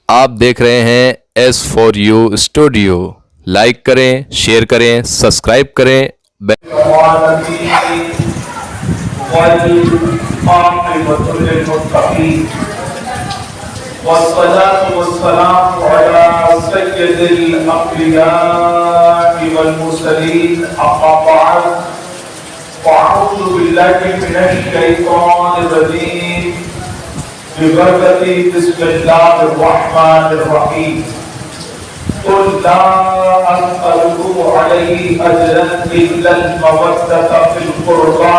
آپ دیکھ رہے ہیں S for you studio. Like کریں، شیئر کریں، سبسکرائب کریں. والصلاة والسلام على سيد الأنبياء والمرسلين أما بعد فأعوذ بالله من الشيطان الرجيم ببركة بسم الله الرحمن الرحيم قل لا أسألكم عليه أجرا إلا المودة في القربى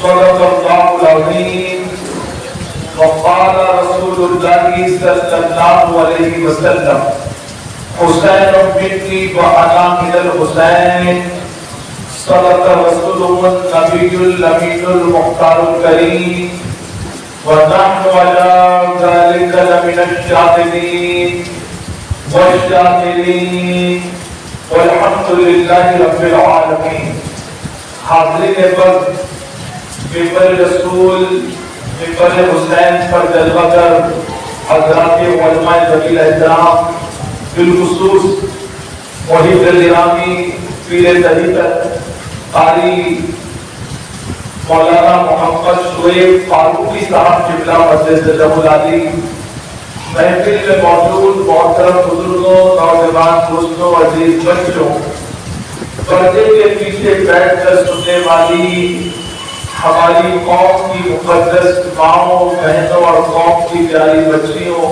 صدق الله العظيم. وقال رسول الله صلى الله عليه وسلم حسين مني وأنا من الحسين. صدق رسوله النبي الأمين المختار الكريم ونحن على ذلك لمن الشاهدين والشاكرين والحمد لله رب العالمين. حاضرین بد ممبر رسول ممبر حسین پر جلوہ کر حضرات علماء ذوی الاحترام بالخصوص محب الگرامی پیر طریقت قاری مولانا محمد شعیب فاروقی صاحب قبلہ مجلس العالی، محفل میں موجود محترم بزرگوں، نوجوان دوستوں، عزیز بچوں، پردے کے پیچھے بیٹھ کر سننے والی ہماری قوم کی مقدس ماؤں، بہنوں اور قوم کی پیاری بچیوں،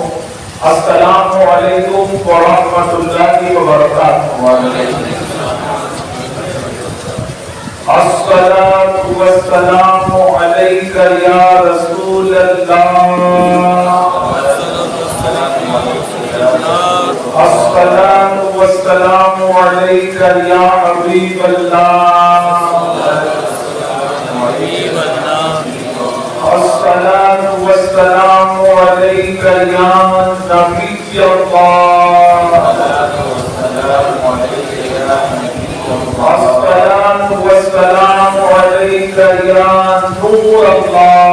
السلام علیکم ورحمۃ اللہ وبرکاتہ. الصلاۃ والسلام علیک یا رسول اللہ، الصلاۃ والسلام علیک یا حبیب اللہ، الصلاۃ والسلام علیک یا نبی اللہ، الصلاۃ والسلام علیک یا نور اللہ،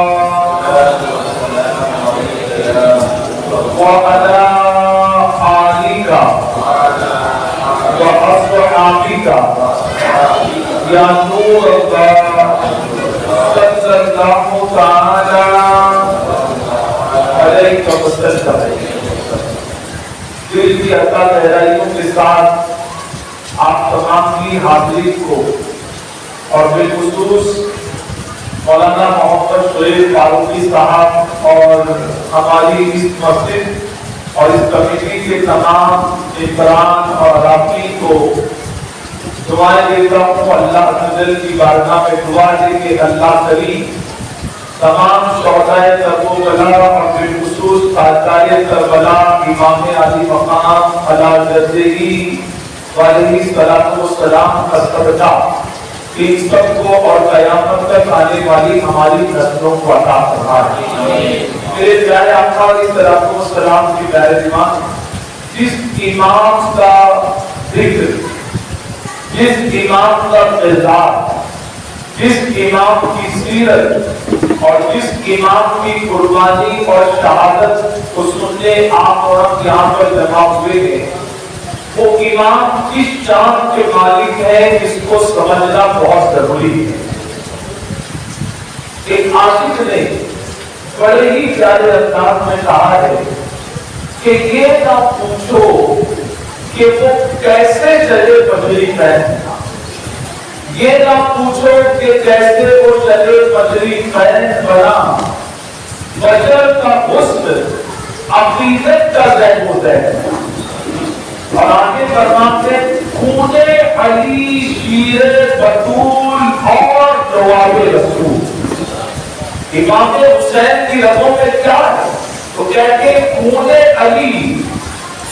وعلی آلک وأصحابک یا نور اللہ، صلی اللہ تعالی علیہ وسلم. دل کی عطا گہرائیوں کے ساتھ آپ تمام کی حاضری کو اور بالخصوص مولانا محمد شعیب فاروقی صاحب اور ہماری اس مسجد اور اس کمیٹی کے تمام ممبران اور اراکین کو دعائیں دیتا ہوں. اللہ تعالی کی بارگاہ میں دعا دے کہ اللہ کریم تمام شہدائے کربلا اور بالخصوص تاجدار کربلا امام علی مقام علی جدہی علیہ الصلوۃ والسلام کا صدقہ ان سب کو اور قیامت تک آنے والی ہماری نسلوں کو عطا فرمائے. میرے پیارے آقا علیہ الصلوۃ والسلام کی پیارے ایمان، جس امام کا ذکر، جس امام کا کردار، جس امام کی سیرت اور جس امام کی قربانی اور شہادت کو سننے آپ اور ہم یہاں پر جمع ہوئے ہیں، وہ امام کس شان کے مالک ہے اس کو سمجھنا بہت ضروری ہے. ایک عاشق نے بڑے ہی پیارے انداز میں کہا ہے کہ یہ نہ پوچھو کہ وہ کیسے چلے پجری پہننا، یہ نہ پوچھو کہ کیسے وہ چلے پجری پہن بنا، بشر کا حسن عقیدت کا ذہن ہوتا ہے. اور آگے فرماتے خون علی شیر بطول اور جواب رسول. امام حسین کی رگوں میں کیا ہے؟ تو کہتے ہیں خون علی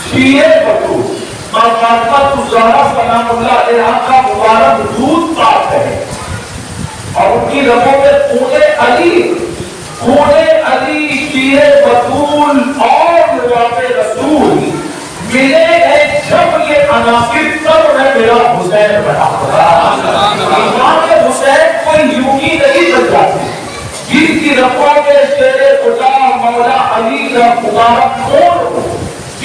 شیر بطول، ماں فاطمہ الزہرا سلام اللہ علیہا کا مبارک دودھ پاک ہے اور ان کی رگوں میں خون علی شیر بطول اور جواب رسول ملے ہیں. جب یہ عناصر تب ہے میرا حسین بنا. امام حسین کوئی یوں ہی نہیں بن جاتے، جن کی رفع کے شیر خدا مولا علی کا مبارک خون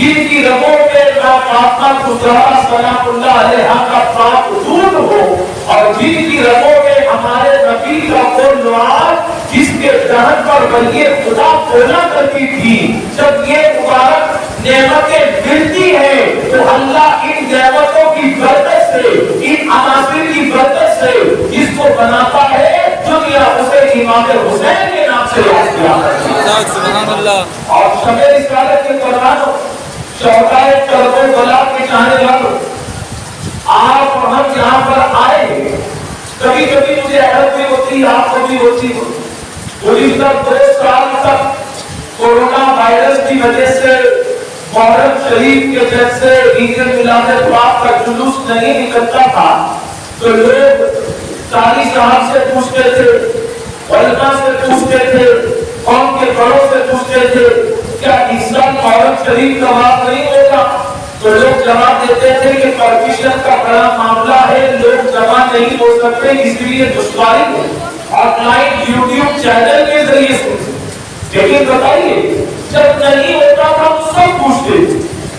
جن کی رگوں میں فاطمہ الزہرا سلام اللہ علیہا کا پاک دودھ ہو، اور جن کی رگوں میں ہمارے نبی کا وہ لعاب جس کے دہن پر ولی خدا بولا کرتی تھی، جب یہ مبارک نعمتیں ملتی ہیں تو اللہ ان نعمتوں کی برکت سے، ان عناصر کی برکت سے جس کو بناتا ہے دنیا اسے امام حسین کے نام سے یاد کیا کرتی ہے۔ سبحان اللہ۔ اور شب رسالت کے دوران شہدائے کربلا کے چاہنے والوں، آپ اور ہم یہاں پر آئے ہیں، کبھی کبھی مجھے حیرت بھی ہوتی، آپ کو بھی ہوتی ہو، گزشتہ 2 سال تک کورونا وائرس کی وجہ سے محرم شریف کے جیسے عید میلاد پاک کا جلوس نہیں نکلتا تھا، تو لوگ قاری صاحب سے پوچھتے تھے، علماء سے پوچھتے تھے، قوم کے بڑوں سے پوچھتے تھے کیا اس سال محرم شریف کا وقت نہیں ہوگا؟ تو لوگ جواب دیتے تھے کہ پرمیشن کا بڑا معاملہ ہے، لوگ جمع نہیں ہو سکتے، اس لیے دشواری ہے، آن لائن یوٹیوب چینل کے ذریعے سے۔ لیکن بتائیے جب نہیں ہوتا تھا تو سب پوچھتے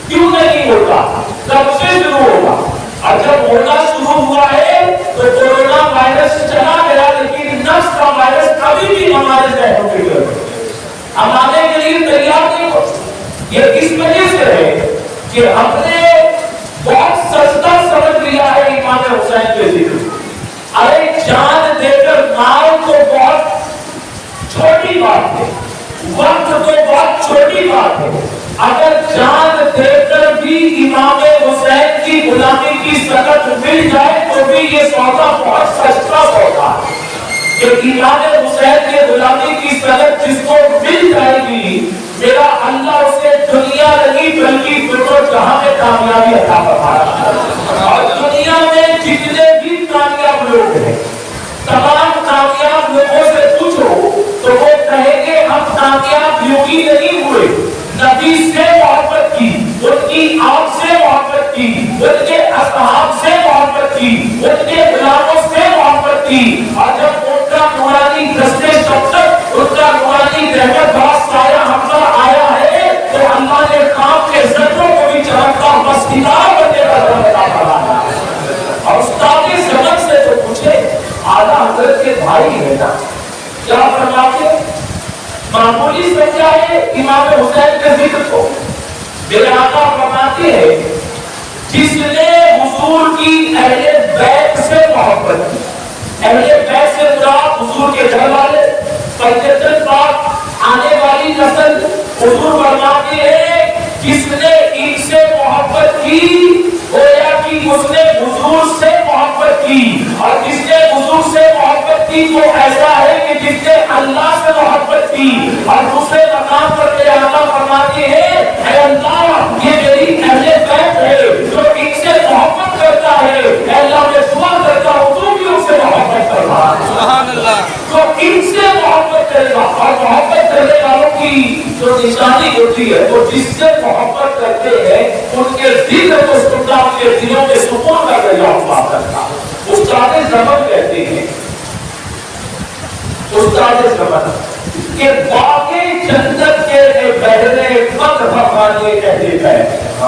کیوں نہیں ہوتا، کب سے شروع ہوگا؟ اور جب ہونا شروع ہوا ہے تو کورونا وائرس چلا گیا، لیکن نفس کا وائرس کبھی بھی ہمارے ذہنوں کے اندر ہمارے کے لیے تیار نہیں ہو۔ یہ اس وجہ سے ہے کہ ہم نے بہت سستا سمجھ لیا ہے امام حسین کے ذکر۔ ارے جان دے کر مال تو بہت چھوٹی بات ہے، وقت تو بہت چھوٹی بات ہے، اگر جان دے کر بھی امام حسین کی غلامی کی سند مل جائے تو بھی یہ سودا بہت سستا سودا ہے کہ امام حسین کے غلامی کی سند جس کو مل جائے گی، میرا اللہ اسے دنیا نہیں بلکہ دونوں جہاں میں کامیابی عطا فرمائے۔ اور دنیا میں جتنے بھی کامیاب لوگ ہیں، تمام کامیاب لوگوں سے پوچھو تو وہ کہیں گے ہم کامیاب یوں ہی نہیں ہوئے، نبی سے محبت کی، ان کی آنکھ سے محبت کی، ان کے اصحاب سے محبت کی، ان کے غلاموں سے محبت کی، اور جب ان کا نورانی دستے شب تک ان کا نورانی رحمت بہت سایہ ہم پر آیا ہے تو اللہ نے کام کے ذروں کو بھی چمکتا مسجدار بننے کا ذرا بنایا۔ اور استاد زمن سے جو پوچھے اعلیٰ حضرت کے بھائی ہے نا، کیا فرماتے معمولی سمجھا ہے امام حسین کے ذکر کو؟ میرے آقا فرماتے ہیں جس نے حضور کی اہل بیت سے محبت کی، اہل بیت سے مراد حضور کے گھر والے، فیض پاک آنے والی نسل، حضور فرماتے ہیں جس نے ان سے محبت کی گویا کہ اس نے حضور سے محبت کی، اور جس نے حضور سے محبت کی وہ ایسا ہے کہ جس نے اللہ سے محبت کی۔ اور دوسرے مقام پر میرے آقا فرماتے ہیں اے اللہ یہ میری اہل بیت ہے جو ان سے محبت کرتا ہے، اے اللہ میں دعا کرتا ہوں تو بھی ان سے محبت کرنا۔ سبحان اللہ۔ تو ان سے محبت کرے گا، اور محبت کرنے والوں کی جو نشانی ہوتی ہے وہ جس سے محبت کرتے ہیں ان کے دل کو سننا، ان کے دلوں میں سکون کا ذریعہ ہوا کرتا۔ استاد زمن کہتے ہیں، استاد زمن کہ باغ جنت کے بہرے مدحانے اہل بیت،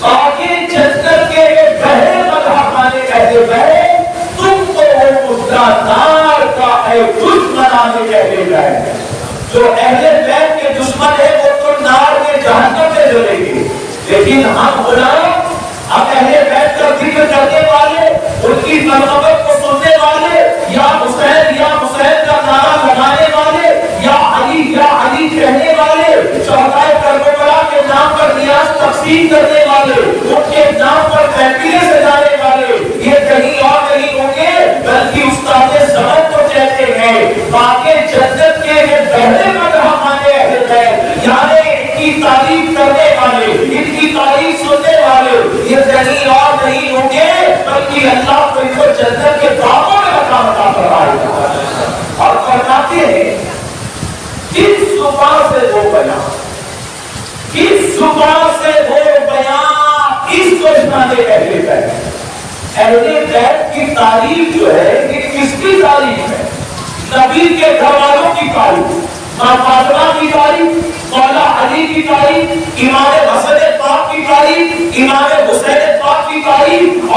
باغ جنت کے بہرے مدحانے اہل بیت، تم تو مدعا نار کا اے دشمنان اہل بیت۔ جو اہل بیت کے دشمن ہے وہ تو نار کے جہنم میں جلیں گے، لیکن ہم غلام، ہم اہل بیت کا ذکر کرنے والے، ان کی مرحمت کو سننے والے، یا حسین کا نعرہ لگانے والے، یا علی کہنے والے، شہدائے کربلا کے نام پر نیاز تقسیم کرنے والے، ان کے نام پر محفلیں سجانے والے، یہ کہیں اور نہیں ہوں گے بلکہ استاد زمن کو کہتے ہیں باغ جنت کے بہرے مدحانے اہل بیت، یعنی ان کی تعریف کرنے والے، ان کی تعریف سننے والے، یہ کہیں اور نہیں ہوں گے بلکہ اللہ کو ان کو جنت کے باغوں میں مقام عطا فرمائے گا۔ اور فرماتے ہیں کس زبان سے وہ بیان، کس زبان سے وہ بیان، اس کو سنانے اہل بیت۔ اہل بیت کی تعریف جو ہے یہ کس کی تعریف ہے؟ نبی کے گھر والوں کی تعریف، ماں فاطمہ کی تعریف، مولا علی کی تعریف، امام حسن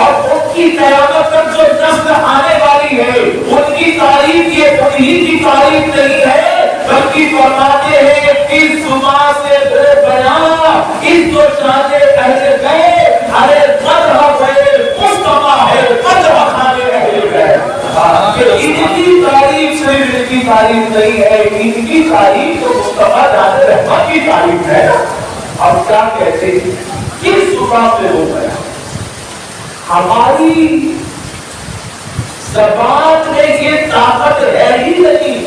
اور ان کی قیامت تک جو نسل آنے والی ہے ان کی تعریف یہ انہی کی تعریف نہیں ہے بلکہ فرماتے ہیں اس زبان سے وہ بیان اس جو شانے اہل گئے ارے مذہب ہے مصطفیٰ ہے مذہب خانے اہل گئے کہ ان کی تعریف صرف ان کی تعریف نہیں ہے ان کی تعریف تو مصطفیٰ جان رحمت کی تعریف ہے اب کیا کہتے ہیں کس زبان سے ہو گیا ہماری زبان میں یہ طاقت ہے ہی نہیں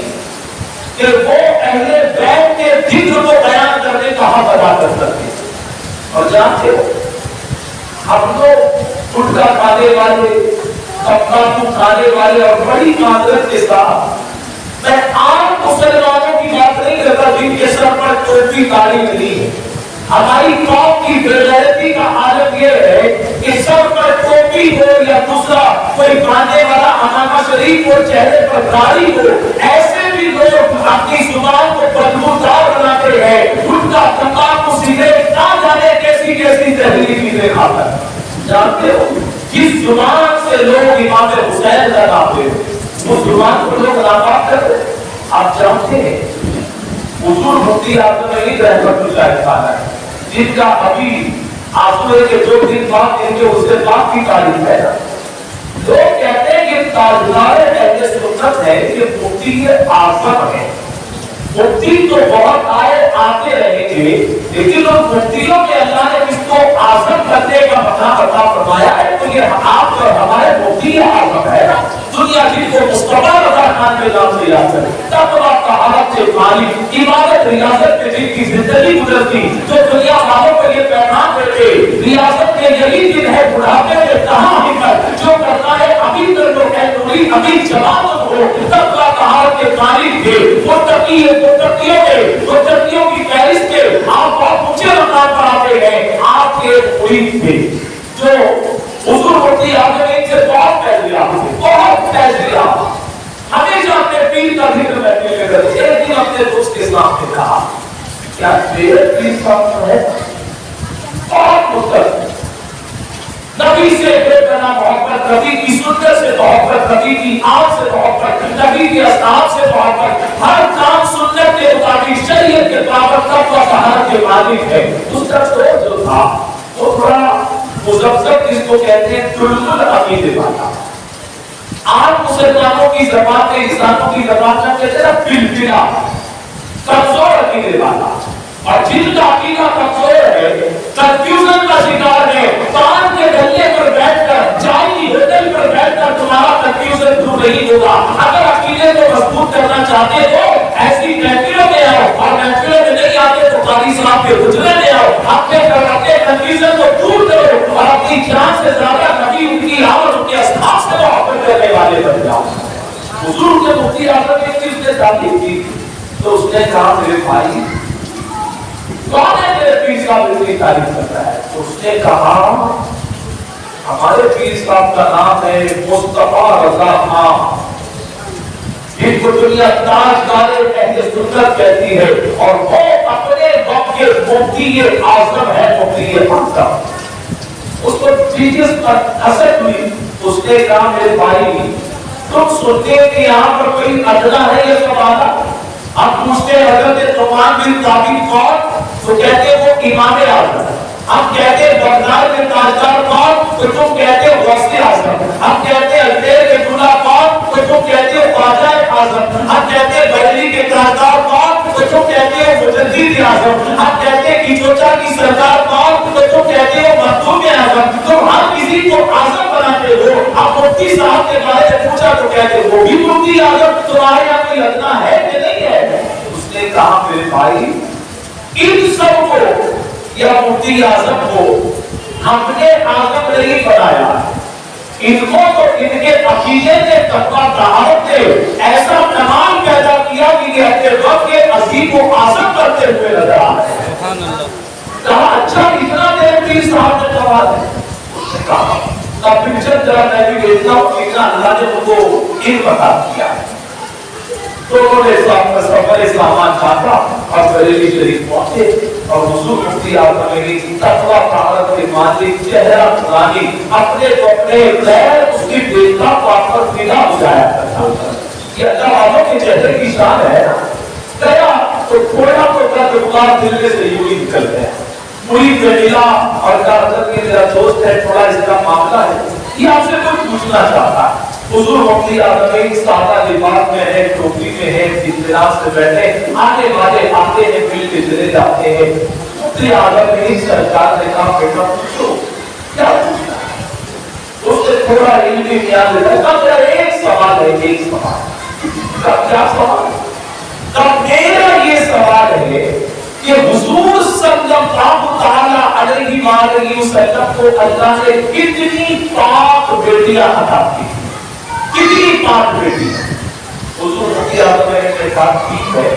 کہ وہ اہل بیت کے ذکر کو بیان کرنے کا حق ادا کر سکتے اور جانتے ہو ہم لوگ گٹکا کھانے والے تمباکو کھانے والے اور بڑی معذرت کے ساتھ میں عام مسلمانوں کی بات نہیں کرتا جن کے سر پر ٹوپی کالی نہیں ہے ہماری قوم کی بےغیرتی کا حالت یہ ہے کہ سر پر ٹوپی ہو یا دوسرا کوئی باندھنے والا عمامہ شریف ہو چہرے پر داڑھی ہو ایسے بھی لوگ اپنی زبان کو بدبودار بناتے ہیں ان کا تمباکو سگریٹ نہ جانے کیسی کیسی زہریلی چیزیں کھاتا ہے جانتے ہو جس زبان سے لوگ امام حسین لگاتے ہیں اس زبان کو لوگ ناپاک کرتے ہیں آپ جانتے ہیں حضور مفتی اعظم علی رحمۃ اللہ تعالی جن کا ابھی آسورے کے 2 دن بعد ان کے اس سے بعد کی تاریخ ہے لوگ کہتے ہیں کہ تاجدار اہل سنت ہے کہ مفتی اعظم ہے مفتی تو بہت آتے رہیں گے لیکن ان مفتیوں کے اللہ نے جس کو اعظم کرنے کا مقام عطا فرمایا ہے تو یہ آپ اور ہمارے مفتی اعظم ہے دنیا جن کو مصطفیٰ رضا خان کے نام سے یاد کرے تقویٰ طہارت سے مالک عبادت ریاضت میں جن کی زندگی گزرتی جو دنیا والوں کو یہ پیغام دیتے ریاضت کے یہی دن ہے بڑھاپے میں کہاں حکمت جو کرتا ہے ابھی تک لوگ ہے نوری ابھی جوان ہو تقویٰ طہارت کے مالک تھے متقیوں کی فہرست کے آپ بہت اونچے مقام پر آتے ہیں آپ کے مرید تھے جو حضور مفتی اعظم سے بہت فیض لیا ہمیشہ اپنے پیر کا ذکر کرنے میں کرتے ایک دن اپنے دوست کے سامنے کہا کیا میرے پیر صاحب ہے بہت مستقل نبی سے بے پناہ محبت نبی کی سنت سے محبت نبی کی آنکھ سے محبت نبی کے اصحاب سے محبت ہر کام سنت کے مطابق شریعت کے پابند تقویٰ طہارت کے مالک ہے اس کا سوچ جو تھا وہ تھوڑا مذبذب جس کو کہتے ہیں دلدل عقیدے والا عام مسلمانوں کی زبان میں انسانوں کی زبان میں کہتے ہیں بلبلا کمزور عقیدے والا اور جن کا عقیدہ کمزور ہے کنفیوژن کا شکار ہے پان کے ڈلے پر بیٹھ کر چائے کی ہوٹل پر بیٹھ کر تمہارا کنفیوژن دور نہیں ہوگا اگر عقیدے کو مضبوط کرنا چاہتے ہو ایسی محفلوں میں آؤ اور محفلوں میں نہیں آتے تو قاضی صاحب کے حجرے میں آؤ اپنے کنفیوژن کو دور کرو اور اپنی جان سے زیادہ نبی ان کی اور ان کے اصحاب سے محبت کرنے والے بن جاؤ حضور کے مفتی اعظم نے اس نے تعلیم کی تو اس نے کہا میرے بھائی کون ہے میرے پیر صاحب اتنی تعریف کرتا ہے تو اس نے کہا ہمارے پیر صاحب کا نام ہے مصطفیٰ رضا خان جن کو دنیا تاجدار اہل سنت کہتی ہے اور وہ اپنے وقت کے مفتی اعظم ہے مفتی اعظم اس کو چیز پر حسد ہوئی اس نے کہا میرے بھائی تم سنتے کہ یہاں پر کوئی ادنا ہے یہ سوال اب پوچھتے حضرت نعمان بن ثابت کون تو کہتے وہ امام اعظم ہم کہتے بغداد کے تاجدار کون تو تم کہتے غوث اعظم ہم کہتے البیر کے دلہا کون تو تم کہتے خواجہ اعظم ہم کہتے بریلی کے تاجدار کون تو تم کہتے مجدد اعظم ہم کہتے کچوچا کی سردار کون تو تم کہتے ہو مخدوم اعظم تم ہر کسی کو اعظم بناتے ہو اب مفتی صاحب کے بارے میں پوچھا تو کہتے وہ بھی مفتی اعظم تمہارے یہاں کوئی ادنا ہے کہ نہیں ہے اس نے کہا میرے بھائی ان سب کو یا مفتی اعظم کو ہم نے اعظم نہیں بنایا ان کو تو ان کے عقیدے نے تقویٰ طہارت نے ایسا کمال پیدا کیا کہ یہ اپنے وقت کے عظیم و اعظم کرتے ہوئے نظر آ رہے ہیں کہا اچھا اتنا دیر پیر صاحب نے کمال ہے اس نے کہا اب پکچر ذرا میں بھی دیکھتا ہوں اتنا اللہ نے ان کو علم بتا دیا تو انہوں نے سفر اسلام آباد چھاپا اور بریلی شریف پہنچے اور حضور مفتی اعظم علی تقویٰ طہارت کے مالک چہرہ نورانی اپنے کو اپنے غیر اس کی دیکھا پاک پر فدا ہو جایا کرتا. یہ اللہ والوں کے چہرے کی شان ہے نا. گیا تو تھوڑا تو قدر اللہ دل سے یوں ہی نکلتے ہیں. پوری جمیلہ اور کہا حضرت کے میرا دوست ہے, تھوڑا اس کا معاملہ ہے, یہ آپ سے کچھ پوچھنا چاہتا ہے. حضور مفتی اعظم علی سادہ لباس میں ہے, ٹوپی میں ہے, اطمینان سے بیٹھے, آنے والے آتے ہیں, مل کے چلے جاتے ہیں. مفتی اعظم علی سرکار نے کہا بیٹا پوچھو کیا پوچھنا ہے. اس نے تھوڑا علمی بیان دیتا ہے. میرا ایک سوال ہے, ایک سوال. کیا سوال ہے؟ میرا یہ سوال ہے کہ حضور صلی اللہ تعالیٰ علیہ وآلہ وسلم کو اللہ نے کتنی پاک بیٹیاں عطا کی, کتنی پاک بیٹیاں. حضور مفتی اعظم علی نے کہا ٹھیک ہے,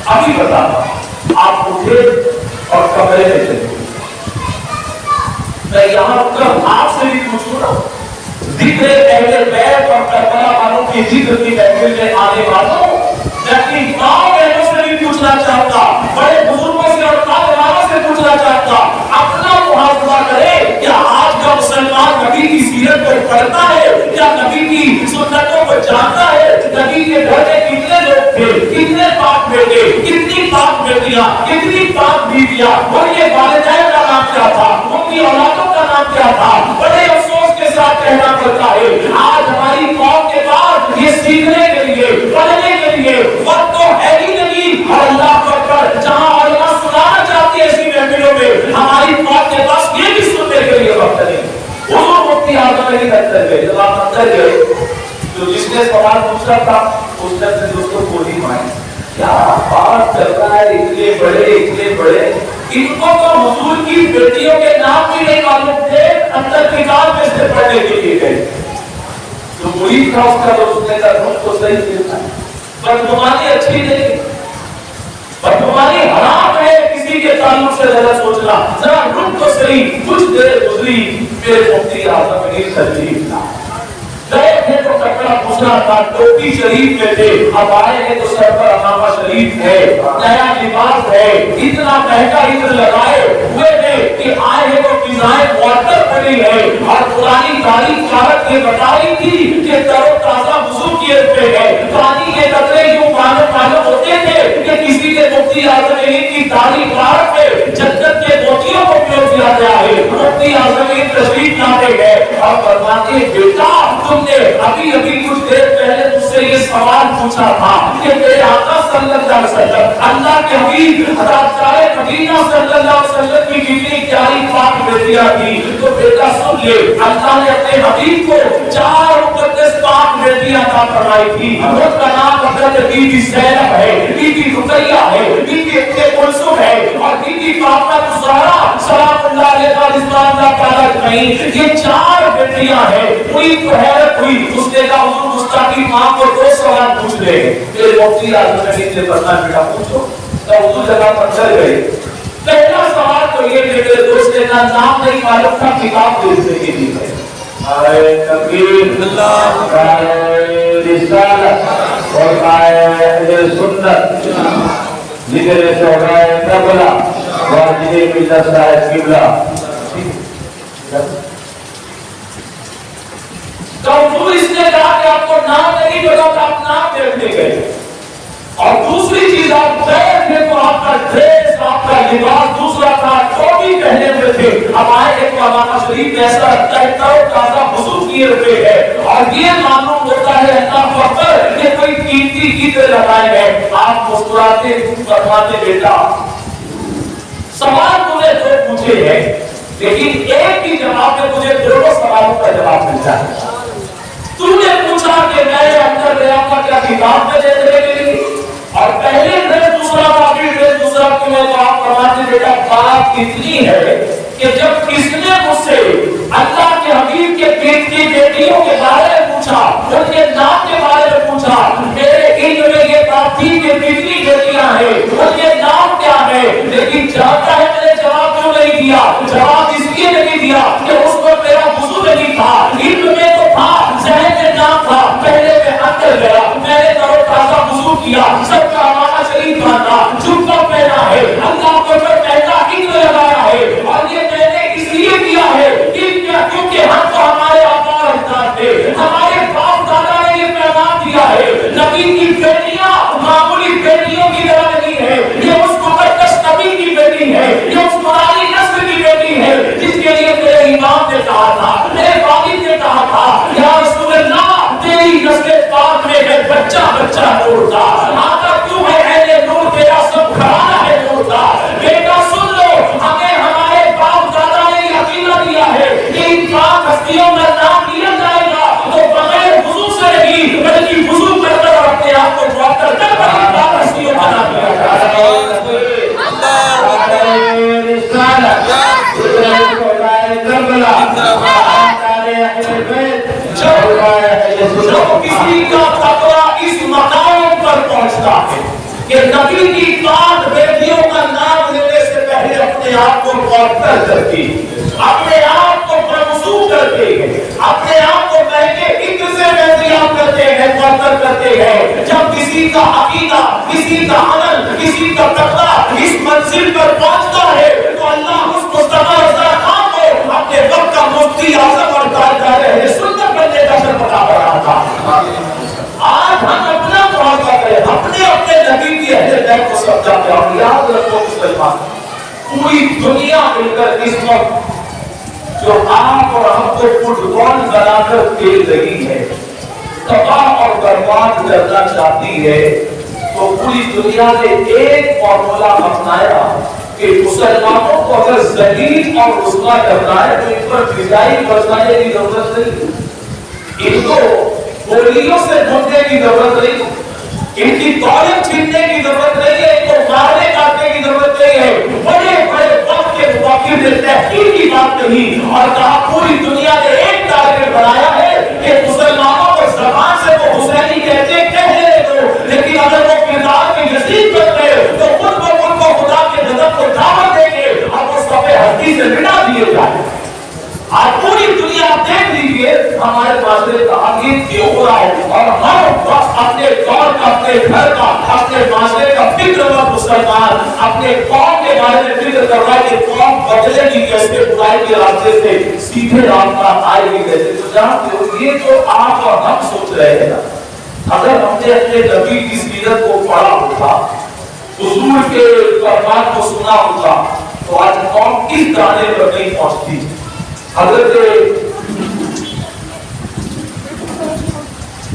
ابھی بتاتا ہوں. آپ اٹھے اور کمرے میں چلے. میں یہاں کر آپ سے بھی پوچھوں نا, ذکر اہل بیت اور کربلا والوں کی ذکر کی محفل میں آنے والوں, میں اپنی ماں بہنوں سے بھی پوچھنا چاہتا, بڑے بزرگوں سے اور والوں سے پوچھنا چاہتا, اپنا محاسبہ کرے. کیا آج کا مسلمان نبی کی سیرت کو پڑھتا ہے, کیا نبی کی سنتوں کو جانتا ہے؟ نبی کے گھر میں کتنے لوگ تھے, کتنے پاک بیٹے, کتنی پاک بیٹیاں, کتنی پاک بیویاں, اور یہ والدین کا نام کیا تھا, ان کی اولادوں کا نام کیا تھا. بڑے افسوس کے ساتھ کہنا پڑتا ہے آج ہماری قوم کے پاس یہ سیکھنے کے لیے, پڑھنے کے لیے وقت تو ہے ہی نہیں. اور اللہ اکبر, جہاں علماء سنانا چاہتے ہیں ایسی محفلوں میں, ہماری قوم کے پاس یہ بھی سننے کے لیے وقت نہیں. حضور مفتی اعظم علی اندر گئے. جب آپ اندر گئے تو جس نے سوال پوچھا تھا اس نے اپنے دوستوں کو گولی ماری. کیا بات چل رہا ہے, اتنے بڑے اتنے بڑے, ان کو تو حضور کی بیٹیوں کے نام بھی نہیں معلوم تھے, اندر کتاب میں سے پڑھنے کے لیے گئے. تو مرید تھا اس کا دوست نے کہا تم تو صحیح دیتا ہے, بدگمانی اچھی نہیں, بدگمانی حرام ہے. کسی کے تعلق سے ذرا سوچنا, ذرا رک تو صحیح. کچھ دیر گزری, میرے مفتی اعظم علی تشریف لا گئے تھے تو کپڑا پوچھنا تھا, ٹوپی شریف میں تھے, اب آئے ہیں تو سر پر عمامہ شریف ہے, نیا لباس ہے, اتنا مہنگا عطر لگائے ہوئے ہیں کہ آئے ہیں تو فضائیں معطر پڑی ہے. اور پرانی تاریخ کارت یہ بتا رہی تھی کہ تر و تازہ وضو کیے ہوئے ہے. پانی کے قطرے یوں معلوم ہوتے تھے کہ کسی نے مفتی اعظم علی کی تاریخ کارت میں جنت کے موتیوں کو پیو دیا گیا ہے. مفتی اعظم علی تشریف لاتے گئے اور فرماتے بیٹا تم نے ابھی ابھی کچھ دیر پہلے مجھ سے یہ سوال پوچھا تھا کہ میرے آقا صلی اللہ علیہ وسلم, اللہ کے حبیب حضرت مدینہ صلی اللہ علیہ وسلم کی کتنی پیاری پاک بیٹیاں تھی. تو بیٹا سن لے, اللہ نے اپنے حبیب کو 4 مقدس پاک بیٹیاں عطا فرمائی تھی. ان کا نام حضرت بی بی زینب ہے, بی بی رقیہ ہے, بی بی ام کلثوم ہے, اور بی بی فاطمہ الزہرا سلام اللہ علیہا رضوان اللہ تعالی اجمعین. یہ 4 بیٹیاں ہیں. کوئی تو حیرت ہوئی, اس نے کہا حضور مستقی ماں کو 2 سوال پوچھ لے. میرے مفتی اعظم علی نے فرمایا بیٹا پوچھو. تو حضور جگہ پر چل گئے. پہلا سوال تو یہ کہ میرے دوست نے کہا نام نہیں معلوم تھا, کتاب دیکھنے کے لیے گئے. تقریر اللہ رسالت اور اہل سنت ذکر شہدائے کربلا واجب ملت صاحب قبلہ. تو حضور اس نے کہا کہ آپ کو نام نہیں پتا تو آپ نام دیکھنے گئے. اور دوسری چیز آپ بیٹھ گئے تو آپ کا ڈریس, آپ کا لباس دوسرا تھا, ٹوپی پہنے ہوئے تھے. اب آئے ایک عمامہ شریف میں ایسا لگتا ہے تر و تازہ وضو کیے ہوئے ہے, اور یہ معلوم ہوتا ہے اللہ اکبر کہ کوئی قیمتی عطر لگائے ہیں. آپ مسکراتے فرماتے بیٹا سوال تمہیں 2 پوچھے ہیں, لیکن ایک ہی جواب میں مجھے 2 سوالوں کا جواب ملتا ہے. تم نے پوچھا کہ میں اندر گیا تھا کیا کتاب میں دیکھنے کے لیے, اور پہلے ڈریس دوسرا تھا, ابھی ڈریس دوسرا کیوں ہے. تو آپ فرماتے بیٹا بات اتنی ہے کہ جب کس نے مجھ سے اللہ کے حبیب کے پیٹ کی بیٹیوں کے بارے میں پوچھا, ان کے نام کے بارے میں پوچھا, میرے علم میں یہ بات تھی کہ کتنی بیٹیاں ہیں, ان کے نام کیا ہے, لیکن جانتا ہے میں نے جواب کیوں نہیں دیا. جواب اس لیے نہیں دیا کہ اس کو میرا وضو نہیں تھا, علم میں تو تھا, ذہن میں نام تھا. پہلے میں اندر گیا, میں نے تر و تازہ وضو کیا, سب کا عمامہ شریف باندھا, جبہ پہنا ہے, اللہ کو سمجھتا ہے کہ نبی کی پاک بیٹیوں کا نام لینے سے پہلے اپنے آپ کو معطل کرتی ہے، اپنے آپ کو منسوخ کرتے ہیں، اپنے آپ کو مہنگے عطر سے دریافت کرتے ہیں، معطل کرتے ہیں۔ جب کسی کا عقیدہ، کسی کا عمل، کسی کا تقویٰ اس منزل پر پہنچتا ہے تو اللہ اس مصطفیٰ خان کو اپنے وقت کا مفتی اعظم اور تاجدار اہل سنت بننے کا شرف عطا فرمایا تھا۔ آج ہم اپنا محاذہ کریں، اپنے نبی کی اہل بیت کو سمجھاتے ہیں۔ اور یاد رکھو مسلمان، پوری دنیا مل کر اس وقت جو آپ اور ہم کو فٹ بال بنا کر کھیل رہی ہے، تباہ اور برباد کرنا چاہتی ہے، تو پوری دنیا نے ایک فارمولا اپنایا کہ مسلمانوں کو اگر ذلیل اور رسوا کرنا ہے تو ان پر فضائی برسانے کی ضرورت نہیں، ان کو گولیوں سے ڈھونڈنے کی ضرورت نہیں، ان کی دولت چھیننے کی ضرورت نہیں ہے، ان کو مارنے کاٹنے کی ضرورت نہیں ہے۔ بڑے بڑے وقت کے مواقع میں تحقیق کی بات نہیں، اور کہا پوری دنیا نے ایک ٹارگٹ بنایا ہے کہ مسلمانوں کو زبان سے وہ حسینی کہتے کہنے دو، لیکن اگر وہ کردار میں یزید کرتے تو خود بخود کو خدا کے غضب کو دعوت دیں گے اور وہ صفحے ہستی سے مٹا دیے جائیں۔ آج پوری دنیا دیکھ لیجیے ہمارے معاشرے کا آگے کیوں ہو رہا ہے، اور ہر وقت اپنے دور کا، اپنے گھر کا، اپنے معاشرے کا فکر مند مسلمان اپنے قوم کے بارے میں فکر کر رہا ہے کہ قوم بدلے گی کیسے، برائی کے راستے سے سیدھے راستہ آئے گی کیسے۔ تو جانتے ہو یہ جو آپ اور ہم سوچ رہے ہیں نا، اگر ہم نے اپنے نبی کی سیرت کو پڑھا ہوتا، حضور کے فرمان کو سنا ہوتا، تو آج قوم کس دانے پر نہیں پہنچتی۔ حضرت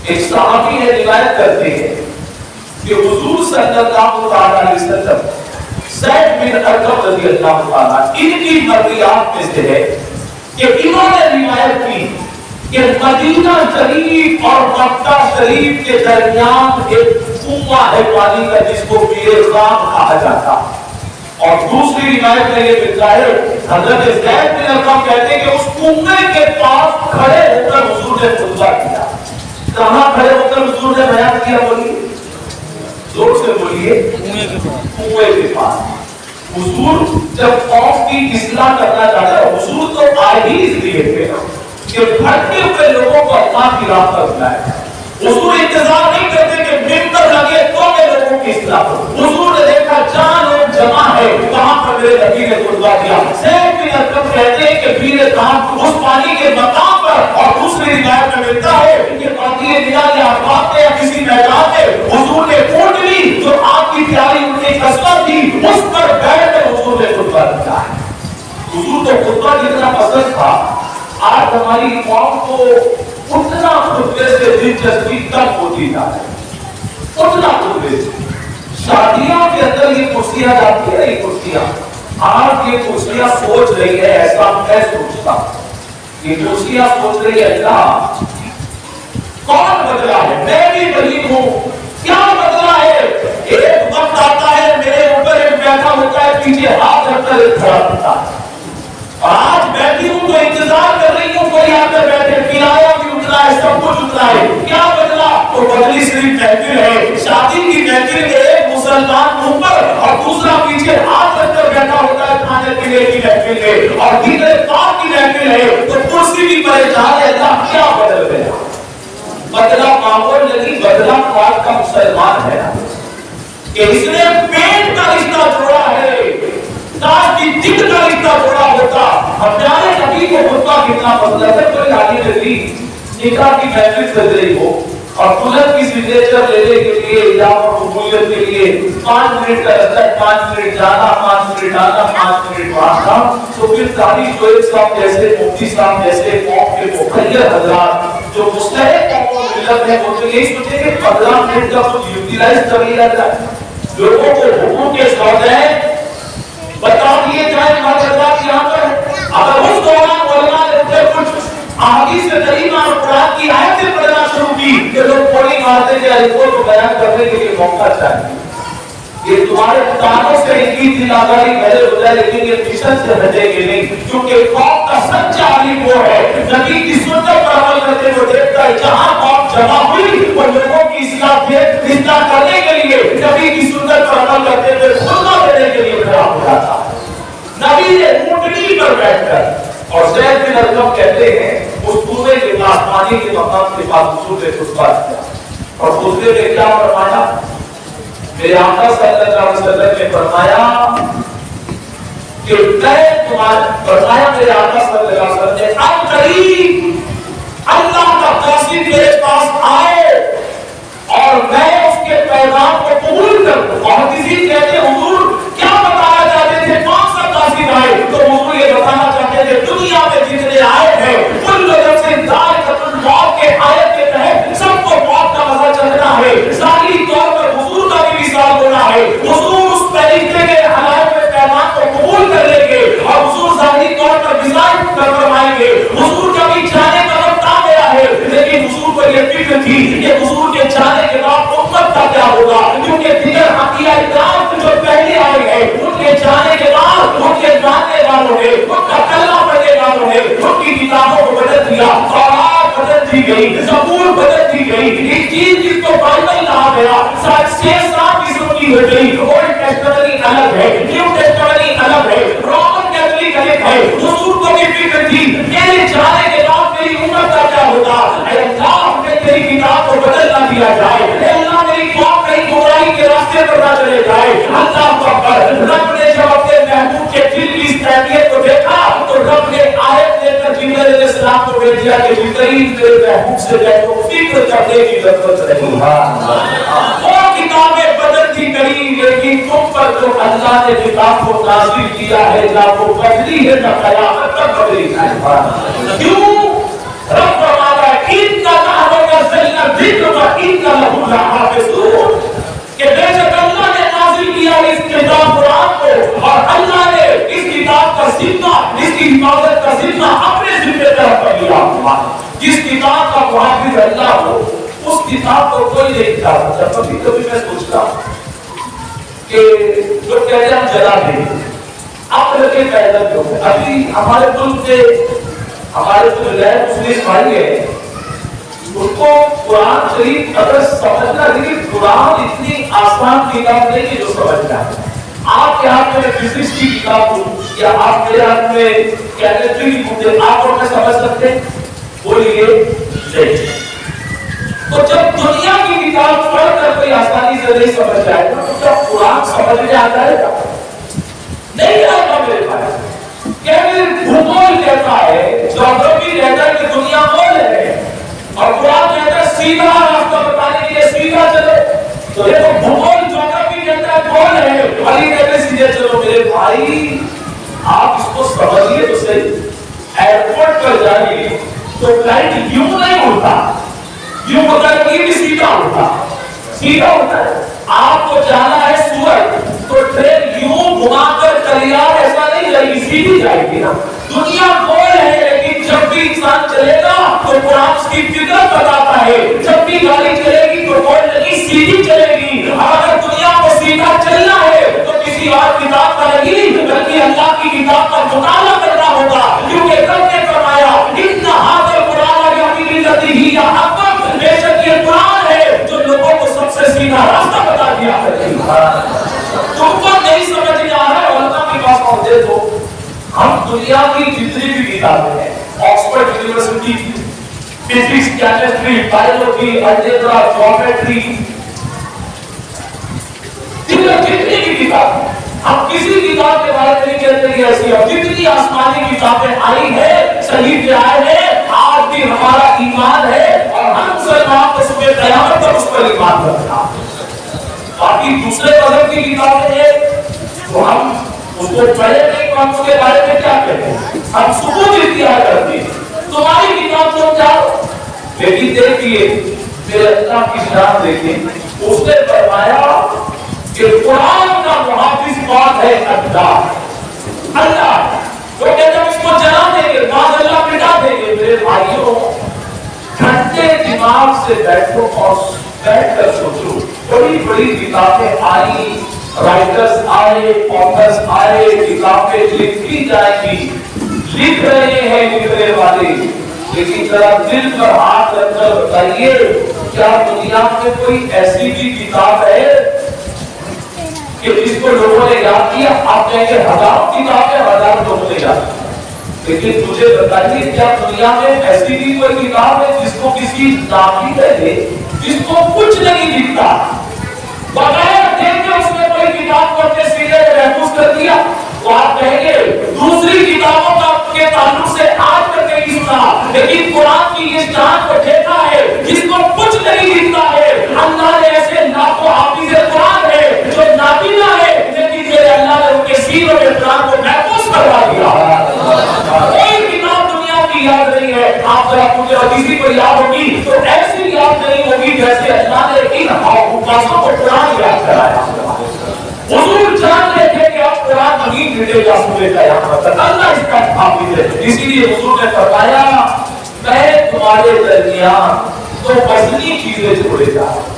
ایک صحابی ہے روایت کرتے ہیں کہ حضور صلی اللہ علیہ وسلم زید بن ارقم رضی اللہ تعالیٰ ان کی مرویات میں سے ہے کہ انہوں نے روایت کی کہ مدینہ شریف اور مکہ شریف کے درمیان ایک کنواں ہے پانی کا جس کو بئر رام کہا جاتا، اور دوسری روایت میں یہ ملتا ہے حضرت زید بن ارقم کہتے ہیں کہ اس کنویں کے پاس کھڑے ہو کر حضور نے خطبہ کیا۔ کہاں کھڑے ہو کر حضور نے بیان کیا؟ بولیے، زور سے بولیے، کنویں کے پاس۔ حضور جب قوم کی اصلاح کرنا چاہتے ہیں، حضور تو آئے ہی اس لیے تھے کہ بھٹکے ہوئے لوگوں کو اللہ کی راہ پر بلائے۔ حضور انتظار نہیں کرتے کہ ممبر لگے تو میں لوگوں کی اصلاح ہو۔ حضور نے دیکھا جہاں لوگ جمع ہے وہاں پر میرے نبی نے خطبہ دیا۔ زید بن ارقم کہتے ہیں کہ بئر رام اس پانی کے مقام پر، اور دوسری روایت میں ملتا ہے کہ قاضی بنا یا عرفات میں یا کسی میدان میں حضور نے اونٹ لی جو آپ کی پیاری ان کی قسمت تھی، اس پر بیٹھ کر حضور نے خطبہ دیا ہے۔ حضور تو خطبہ جتنا پسند تھا، آج ہماری قوم کو اتنا خطبے سے دلچسپی کم ہوتی جا رہی ہے، اتنا خطبے سے۔ شادیوں کے اندر یہ کرسیاں جاتی ہے، یہ کرسیاں آج یہ کرسیاں سوچ رہی ہے، ایسا میں سوچتا یہ کرسیاں سوچ رہی ہے اللہ کون بدلا ہے، میں بھی غریب ہوں، کیا بدلا ہے؟ ایک وقت آتا ہے میرے اوپر ایک بیٹھا ہوتا ہے، پیچھے ہاتھ رکھ کر ایک کھڑا ہوتا ہے، اور آج بیٹھی ہوں تو انتظار کر رہی ہوں کوئی آ کر بیٹھے، کرایہ بھی اتنا ہے، سب کچھ اتنا ہے، کیا بدلا؟ تو بدلی صرف محفل ہے، شادی کی محفل میں ایک مسلمان اوپر اور دوسرا پیچھے ہاتھ رکھ کر بیٹھا ہوتا ہے کھانے پینے کی محفل میں، اور دیگر پاک کی محفل ہے تو کرسی بھی پریشان ہے۔ اللہ کیا بدل گیا؟ بدلا ماحول نہیں، بدلا پاک کا مسلمان ہے کہ اس نے پیٹ کا رشتہ جوڑا ہے، کاش کی دل کا رشتہ جوڑا ہوتا۔ ہمارے نبی کو خطبہ کتنا پسند ہے، کوئی حالی نبی نکاح کی محفل سج رہی ہو اور دلہن کی سگنیچر لینے کے لیے یا قبولیت کے لیے 5 منٹ کا رستہ، 5 منٹ جانا، 5 منٹ آنا، 5 منٹ آنا، تو پھر تاریخ شعیب صاحب جیسے، مفتی صاحب جیسے قوم کے مخیر حضرات جو مستحق قوم و ملت ہے، وہ تو یہی سوچے کہ 15 منٹ کا کچھ یوٹیلائز کر لیا جائے، لوگوں کو حقوق کے سودے بتا دیے جائیں۔ ہمارے حضرات یہاں پر اگر اس دوران علماء نے کچھ احادیث کریمہ اور قرآن کی آیتیں پڑھنا شروع کی کہ لوگ پوری مارتے جائے، ان کو بیان کرنے کے لیے موقع چاہیے۔ یہ تمہارے کانوں سے ان کی دل آزاری پہلے ہو جائے، لیکن یہ مشن سے ہٹے گے نہیں، کیونکہ قوم کا سچا عالم وہ ہے نبی کی سنت پر عمل کرتے ہوئے دیکھتا ہے جہاں قوم جمع ہوئی وہ لوگوں کی اصلاح کرنے کے لیے نبی کی سنت پر عمل کرتے ہوئے خطبہ دینے کے لیے کھڑا ہو جاتا ہے. نبی نے اونٹنی پر بیٹھ کر اور زید بن ارقم کہتے ہیں اس کنویں کے پاس پانی کے مقام کے پاس حضور نے خطبہ دیا اور خطبے میں کیا فرمایا؟ میرے آقا صلی اللہ علیہ وسلم نے فرمایا کہ میں تمہارے فرمایا میرے آقا صلی اللہ علیہ وسلم نے اب قریب اللہ کا قاصد میرے پاس آئے اور میں اس کے پیغام کو قبول کروں. اور کسی کہتے حضور کیا بتانا چاہتے تھے؟ کون سا قاصد آئے؟ تو حضور یہ بتانا چاہتے تھے دنیا میں جتنے آئے ہیں کل لوگ سے ذائقۃ الموت کے آیت کے تحت سب کو موت کا مزہ چکھنا ہے. ظاہری طور پر حضور کا بھی مثال ہونا ہے. حضور اس طریقے کے حالات میں پیغام کو قبول کر لیں گے اور حضور ظاہری طور پر مثال فرمائیں گے. حضور کا بھی جانے کا وقت آ گیا ہے لیکن حضور کو یہ فکر تھی کہ حضور کے جانے کے بعد امت کا کیا ہوگا, کیونکہ دیگر انبیاء کرام جو پہلے آئے ہیں ان کے جانے کے بعد ان کے جاننے والوں نے ان کا کلمہ پڑھنے والوں نے ان کی کتابوں کو بدل دیا. تورات بدل دی گئی, زبور بدل دی گئی, انجیل جس کو بائبل کہا گیا 6-7 قسم کی ہو گئی. اولڈ ٹیسٹمنٹ الگ ہے, نیو ٹیسٹمنٹ الگ ہے, رومن کیتھولک الگ ہے. حضور کو بھی فکر تھی میرے جانے کے بعد میری امت کا کیا ہوگا. اے اللہ میں تیری کتاب کو بدل نہ دیا جائے, اے اللہ میری قوم کہیں گمراہی کے راستے پر نہ چلے جائے. اللہ اکبر. رب نے جب اپنے محبوب کے دل کی اس تربیت کو دیکھا تو رب نے آیت لے کر جبرائیل علیہ السلام کو بھیج دیا کہ جبرائیل میرے محبوب سے کہہ دو فکر کرنے کی ضرورت نہیں. وہ کتابیں بدلتی گئی لیکن تم پر جو اللہ نے کتاب کو نازل کیا ہے نہ وہ بدلی ہے نہ قیامت تک بدلی ہے. کیوں؟ رب فرماتا ہے اننا نزلنا الذکر وإنا له لحافظون کہ بے شک اللہ نے نازل کیا اس کتاب قرآن کو اور اللہ نے اس کتاب کا ذمہ اس کی حفاظت کا ذمہ اپنے ذمہ پر لیا. جس کتاب کا محافظ اللہ ہو اس کتاب کو کوئی نہیں کھا سکتا. کبھی کبھی میں سوچتا ہوں کہ لوگ کہتے ہیں ہم جلا دیں آپ لگے پیدا کیوں ہے. ابھی ہمارے ملک کے ہمارے جو غیر مسلم بھائی ہیں ان کو قرآن شریف اگر سمجھنا, لیکن قرآن اتنی آسان کتاب نہیں کہ جو سمجھنا ہے. آپ کے ہاتھ میں فزکس کی کتاب ہوں یا آپ کے ہاتھ میں کیمسٹری کی بک ہے, آپ اور میں سمجھ سکتے ہیں؟ بولیے نہیں. تو جب دنیا کی کتاب پڑھ کر کوئی آسانی سے نہیں سمجھ جائے گا تو کیا قرآن سمجھ میں آ جائے گا؟ نہیں آئے گا میرے پاس. بھگول کہتا ہے, جغرافی کہتا ہے کہ دنیا گول ہے اور قرآن کہتا ہے سیدھا راستہ بتانے کے لیے سیدھا چلو. تو دیکھو بھگول جغرافی کہتا ہے گول ہے, علی کہتے ہیں سیدھے چلو. میرے بھائی آپ اس کو سمجھیے تو صحیح. ایئرپورٹ پر جائیے تو فلائٹ یوں نہیں اڑتا, یوں ہوتا ہے کہ سیدھا اڑتا, سیدھا ہوتا ہے. آپ کو جانا ہے سورت تو ٹرین یوں گھما کر کلیار ایسا نہیں جائے گی, سیدھی جائے گی نا. دنیا گول ہے لیکن جب بھی انسان چلے گا تو قرآن اس کی فطرت بتاتا ہے جب بھی گاڑی چلے گی تو گول نہیں سیدھی چلے گی. اگر دنیا کو سیدھا چلنا ہے تو کسی اور کتاب کا نہیں بلکہ اللہ کی کتاب کا مطالعہ کرنا ہوگا, کیونکہ رب نے فرمایا ان ھذا القرآن یہدی للتی ہی اقوم. بے شک یہ قرآن ہے جو لوگوں کو سب سے سیدھا راستہ بتا دیا ہے. تم کو نہیں سمجھ میں آ رہا ہے علماء کی بات پہنچے تو ہم دنیا کی جتنی بھی کتابیں ہیں Oxford university physics, chemistry, biology, algebra, geometry, جتنی بھی کتابیں ہم کسی کتاب کے بارے میں نہیں کہتے کہ ایسی ہے. جتنی آسمانی کتابیں آئی ہیں صحیح سے آئے ہیں آج بھی ہمارا ایمان ہے اور ہم مسلمان کو صبح قیامت تک اس پر ایمان رکھنا. باقی دوسرے مذہب کی کتابیں ہیں تو ہم اس کو پڑھے نہیں تو ہم اس کے بارے میں کیا کہتے ہیں, ہم ثبوت اختیار کرتے ہیں. تمہاری کتاب تم جاؤ, لیکن دیکھیے میرے اللہ کی شان دیکھیں. اس نے فرمایا کہ قرآن کا محافظ کون ہے؟ اللہ. اللہ وہ کہتے ہیں اس کو جلا دیں گے, بعض اللہ مٹا دیں گے. میرے بھائیوں ٹھنڈے دماغ سے بیٹھو اور بیٹھ کر سوچو. بڑی بڑی کتابیں آئی, رائٹرز آئے, آتھرز آئے, کتابیں لکھی جائیں گی, لکھ رہے ہیں لکھنے والے, لیکن ذرا دل پر ہاتھ رکھ کر بتائیے کیا دنیا میں کوئی ایسی بھی کتاب ہے کہ جس کو لوگوں نے یاد کیا؟ آپ کہیں گے ہزاروں کتابیں ہزاروں لوگوں نے یاد کیا، لیکن مجھے بتائیے کیا دنیا میں ایسی بھی کوئی کتاب ہے جس کو کسی نامی کہتے جس کو کچھ نہیں لکھتا، بغیر دیکھے اس میں کوئی کتاب کو اپنے سینے میں محفوظ کر دیا؟ تو آپ کہیں گے دوسری کتابوں کا کے تعلق سے آج تک نہیں سنا، لیکن قرآن کی اس جان کو دیکھا ہے جس کو کچھ نہیں لکھتا ہے۔ اللہ نے ایسے لاکھوں حافظ قرآن ہے جو نابینا ہے، لیکن میرے اللہ نے ان کے سینوں میں قرآن کو محفوظ کروا دیا۔ کوئی کتاب دنیا کی یاد نہیں ہے۔ آپ ذرا مجھے حدیثی کو یاد ہوگی تو ایسی یاد نہیں ہوگی جیسے اللہ نے ان حافظوں کو قرآن یاد کرایا۔ حضور جان رہے تھے کہ اب قرآن نہیں ملے گا سورے قیامت تک، اللہ اس کا حافظ ہے۔ اسی لیے حضور نے فرمایا میں تمہارے درمیان تو وزنی چیزیں چھوڑے جا رہا ہوں،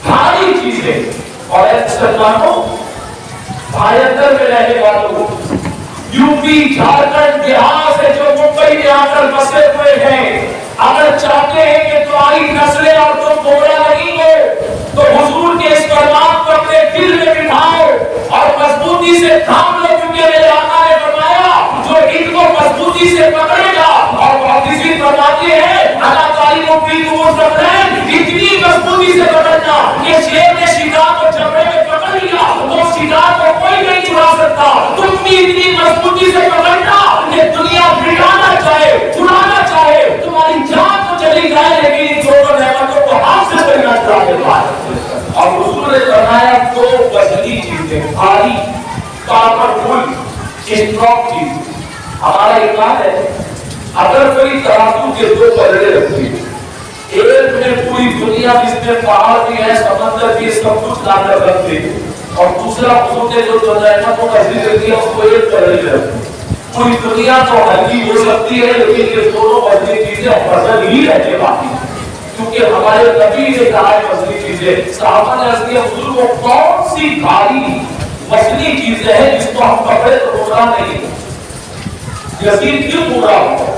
بھاری چیزیں۔ اور اے مسلمانوں، بھائیتر میں رہنے والوں، یو پی جھارکھنڈ بہار سے جو ممبئی میں آ کر بسے ہوئے ہیں، اگر چاہتے ہیں کہ تمہاری نسلیں اور تم گمراہ نہیں ہو تو حضور کے اس فرمان کو اپنے دل میں بٹھاؤ اور مضبوطی سے تھام لو، کیونکہ میرے آقا نے فرمایا جو ان کو مضبوطی سے پکڑے گا، اور محدثین فرماتے ہیں اللہ تعالیٰ فی نور زبرین، اتنی مضبوطی سے پکڑنا کہ شیر نے شکار کو جبڑے میں پکڑ لیا تو شکار کو کوئی نہیں چھڑا سکتا، تم بھی اتنی مضبوطی سے پکڑنا کہ دنیا بگاڑنا چاہے، چھڑانا چاہے، تمہاری جان تو چلی جائے لیکن چھوٹوں نعمتوں کو ہاتھ سے کرنا چھڑا دیتا ہے۔ اور حضور نے فرمایا دو وزنی چیزیں، بھاری پاورفل اسٹرانگ چیز۔ ہمارا ایمان ہے اگر کوئی ترازو کے دو پلڑے رکھتے ہیں، ایک میں پوری دنیا جس میں پہاڑ بھی ہے، سمندر بھی، سب کچھ لا کر رکھتے ہیں، اور دوسرا حضور نے جو نعمتوں کا ذکر کیا اس کو ایک پلڑے میں رکھتے ہیں۔ پوری دنیا تو ہلکی ہو سکتی ہے لیکن یہ دونوں وزنی چیزیں وزن ہی رہنے والی ہیں، کیونکہ ہمارے نبی نے کہا ہے وزنی چیزیں۔ صحابہ نے عرض کیا حضور کو کون سی بھاری وزنی چیزیں ہیں جس کو ہم پکڑے تو گمراہ نہیں؟ یزید کیوں گمراہ ہو گیا؟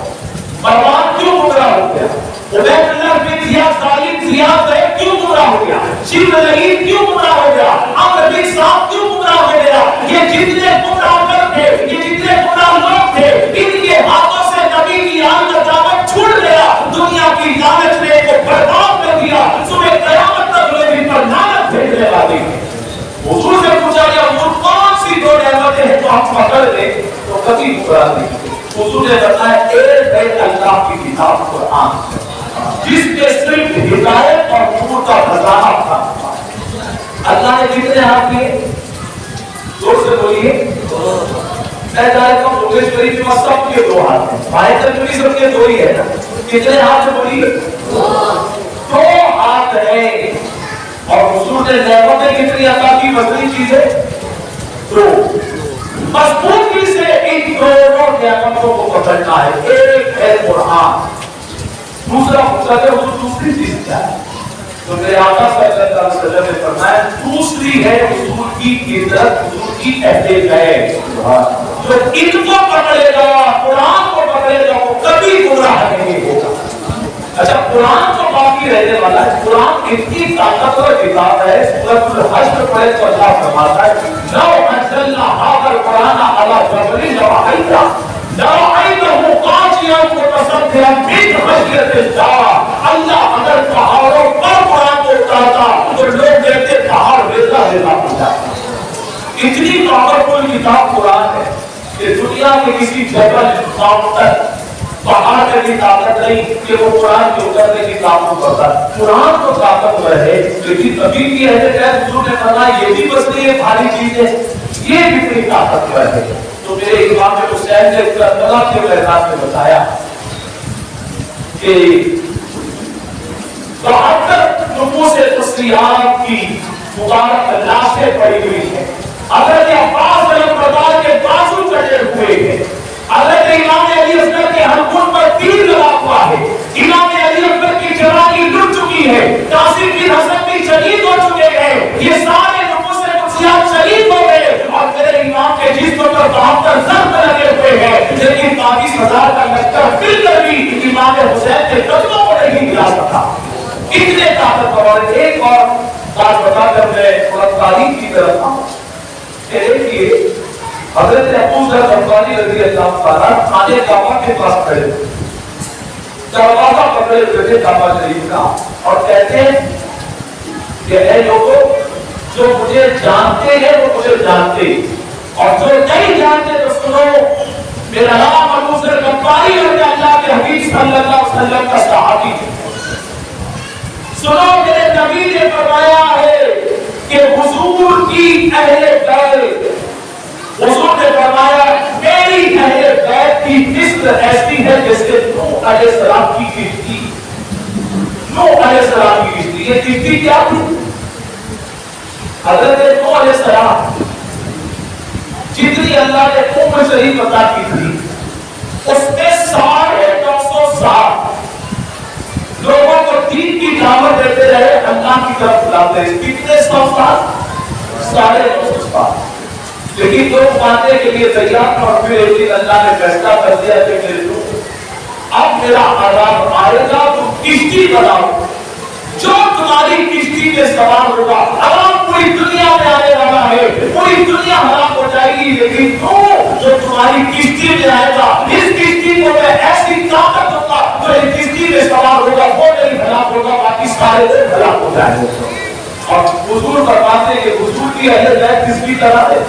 مروان کیوں گمراہ ہو گیا؟ عبید اللہ بن زیاد ظالم زیاد ہے کیوں گمراہ ہو گیا؟ شبل لعین کیوں گمراہ ہو گیا؟ عمرو بن صاحب کیوں گمراہ ہو گیا؟ یہ جتنے گمراہ کر تھے، یہ جتنے گمراہ لوگ تھے، ان کے ہاتھوں سے نبی کی آن کا دعوت چھوٹ گیا، دنیا کی لعنت نے کو برباد کر دیا، صبح قیامت تک لوگ ان پر لعنت بھیجنے والی۔ حضور سے پوچھا گیا حضور کون سی دو نعمتیں ہیں تو ہم پکڑ لیں تو کبھی گمراہ نہیں۔ حضور نے بتایا ایک ہے اللہ کی کتاب قرآن، جس کے صرف ہدایت اور نور کا خزانہ تھا۔ اللہ نے کتنے ہاتھ دیے؟ زور سے بولیے۔ میں جانتا ہوں مغل شریف میں سب کے دو ہاتھ ہیں، بھائی تک سب کے دو ہی ہے نا، کتنے ہاتھ سے بولیے؟ دو ہاتھ ہیں۔ اور حضور نے نعمتیں کتنی عطا کی؟ وزنی چیزیں دو، مضبوطی سے ان دونوں نعمتوں کو پکڑنا ہے۔ ایک ہے قرآن، دوسرا حضور دوسری چیز کیا ہے؟ تو میرے آقا صلی اللہ علیہ وسلم نے فرمایا دوسری ہے حضور کی عزت، حضور کی اہلیت ہے۔ جو ان کو پکڑے گا، قرآن کو پکڑے گا، وہ کبھی گمراہ نہیں ہوگا۔ اچھا قرآن تو باقی رہنے والا ہے، قرآن اتنی طاقتور کتاب ہے، سورۃ الحشر پڑھے تو اللہ فرماتا ہے لو انزلنا هذا القرآن على جبل لرأيته خاشعا متصدعا من خشية الله۔ اللہ اگر پہاڑوں پر قرآن کو اتارتا تو لوگ کہتے پہاڑ ہلتا ہلتا ہو جاتا۔ اتنی پاورفل کتاب قرآن ہے کہ دنیا کے کسی جبل ماؤنٹن پہاڑ میں بھی طاقت نہیں کہ وہ قرآن کے اترنے کی طاقت کرتا ہے۔ قرآن تو طاقتور ہے لیکن نبی کی اہلیت ہے، حضور نے فرمایا یہ بھی بس نہیں بھاری چیز ہے، یہ بھی اتنی طاقتور ہے۔ تو میرے امام حسین نے کربلا کے میدان میں بتایا کہ 72 نفوس مسیحیان کی مبارک لاشیں پڑی ہوئی ہیں، حضرت عباس علم کے بازو کٹے ہوئے ہیں، حضرت امام علی اصغر کے حلقوں پر تیر لگا ہوا ہے، امام علی اصغر کی جوانی لٹ چکی ہے، قاسم بن حسن بھی شہید ہو چکے ہیں، یہ سارے نفوس مسیحیان شہید ہو گئے، اور میرے امام کے جسم پر 72 ضرب لگے ہوئے ہیں، لیکن 22,000 کا لشکر مل کر بھی امام حسین کے قدموں کو نہیں گرا سکا۔ رضی اللہ تعالیٰ خانے کعبہ کے پاس کھڑے، دروازہ پکڑے ہوئے تھے کعبہ شریف کا، اور کہتے ہیں کہ اے لوگوں، جو مجھے جانتے ہیں وہ مجھے جانتے، اور جو نہیں جانتے تو سنو، میرا نام ابو ذر غفاری ہے، اللہ کے حبیب صلی اللہ علیہ وسلم کا صحابی ہے۔ سنو، میرے نبی نے فرمایا ہے کہ حضور کی اہل بیت، حضور نے فرمایا میری اہل بیت کی مثل ایسی ہے جیسے نوح علیہ السلام کی کشتی۔ نوح علیہ السلام کی کشتی، یہ کشتی کیا تھی؟ حضرت نوح علیہ السلام جتنی اللہ نے عمر شریف عطا کی تھی، اس میں 950 سال لوگوں کو دین کی دعوت دیتے رہے، اللہ کی طرف بلاتے رہے۔ کتنے 100 سال؟ 950 سال۔ لیکن لوگ ماننے کے لیے تیار تھے، اور پھر ایک دن اللہ نے فیصلہ کر دیا کہ میرے لوگ اب میرا عذاب آئے گا، تم کشتی بناؤ، جو تمہاری کشتی میں سوار ہوگا عذاب پوری دنیا میں آنے والا ہے، پوری دنیا ہلاک ہو جائے گی، لیکن تو جو تمہاری کشتی میں آئے گا، اس کشتی کو میں ایسی طاقت دوں گا، جو اس کشتی میں سوار ہوگا وہ نہیں ہلاک ہوگا، باقی سارے لوگ ہلاک ہو جائیں گے۔ اور حضور فرماتے ہیں کہ حضور کی اہل بیت کس کی طرح ہے؟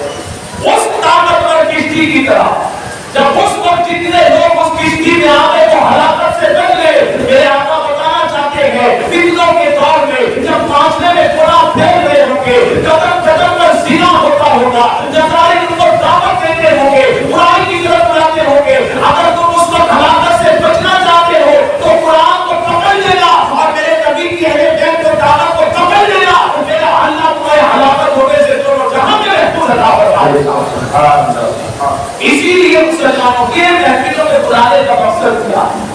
اس طاقتور کشتی کی طرح۔ جب اس وقت جتنے لوگ اس کشتی میں آتے تو ہلاکت سے بچ گئے۔ میرے آقا بتانا چاہتے ہیں فتنوں کے دور میں جب معاشرے میں تھوڑا پھیل رہے ہوں گے، قدم قدم پر زنا ہوتا ہوگا، جزائر ان کو دعوت دیتے ہوں گے، برائی کی طرف بلاتے ہوں گے، اگر تم اس وقت ہلاکت سے بچنا چاہتے ہو تو قرآن کو پکڑ لینا اور میرے نبی کی اہل بیت کو دعوت کو پکڑ لینا، میرا اللہ تمہیں ہلاکت ہونے سے دونوں جہاں میں محفوظ عطا فرمائے گا۔ اسی لیے مسلمانوں کے محفلوں میں بلانے کا مقصد کیا ہے؟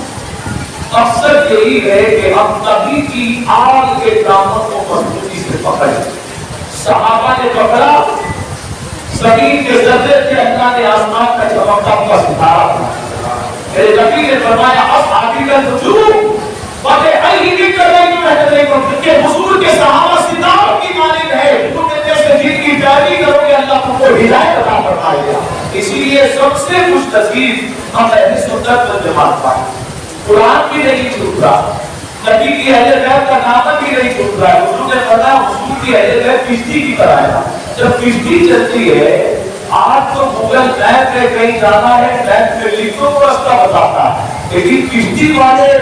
مقصد یہی ہے کہ ہم نبی کی آل کے دامن کو مضبوطی سے پکڑیں۔ صحابہ نے پکڑا، زمین کے ذرے سے اللہ نے آسمان کا چمکتا ہوا ستارہ بنایا۔ میرے نبی نے فرمایا اصحابی کا نجوم باتیں علی بھی کر رہی ہیں کہ حضور کے صحابہ ستاروں کی مانند ہے، تم ان میں سے جن کی پیروی کرو گے اللہ تم کو ہدایت عطا فرمائے گا۔ اسی لیے سب سے خوش نصیب ہم اہل سنت والجماعت پائیں۔ قرآن بھی نہیں چھوٹ رہا، نبی کی اہل بیت کا نام بھی نہیں چھوٹ رہا ہے۔ حضور نے فرمایا حضور کی اہل بیت کشتی کی طرح ہے، جب کشتی چلتی ہے آج تو گوگل میپ میں کہیں جانا ہے، میپ میں لکھو تو راستہ بتاتا ہے، لیکن کشتی والے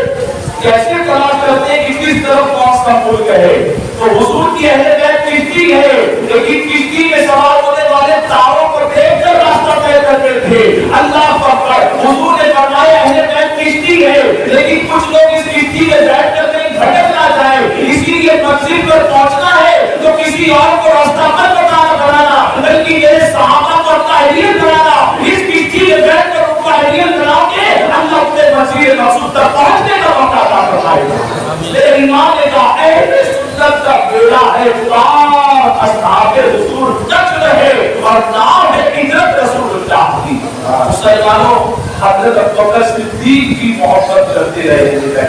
کیسے تلاش کرتے ہیں کہ کس طرف کون سا ملک ہے؟ تو حضور کی اہل بیت کشتی ہے، لیکن کشتی میں سوار ہونے والے تاروں کو دیکھ کر راستہ طے کرتے تھے۔ اللہ اکبر، حضور نے فرمایا اہل بیت کشتی ہے، لیکن کچھ لوگ اس کشتی میں بیٹھ کر کہیں بھٹک نہ جائیں، اسی لیے منزل پر پہنچنا ہے تو کسی اور کو راستہ مت بنانا، بلکہ میرے صحابہ کو اپنا اہلیت بنانا، اس کشتی میں بیٹھ کر ان کو اہلیت بناؤ گے اللہ اپنے منزل مقصود تک پہنچنے کا موقع عطا فرمائے گا۔ میرے ایمان نے کہا اہل سنت کا بیڑا ہے پار، اصحاب حضور ٹچ رہے اور نام ہے عزت رسول اللہ کی۔ مسلمانوں، حضرت ابوبکر صدیق کی محبت کرتے رہے،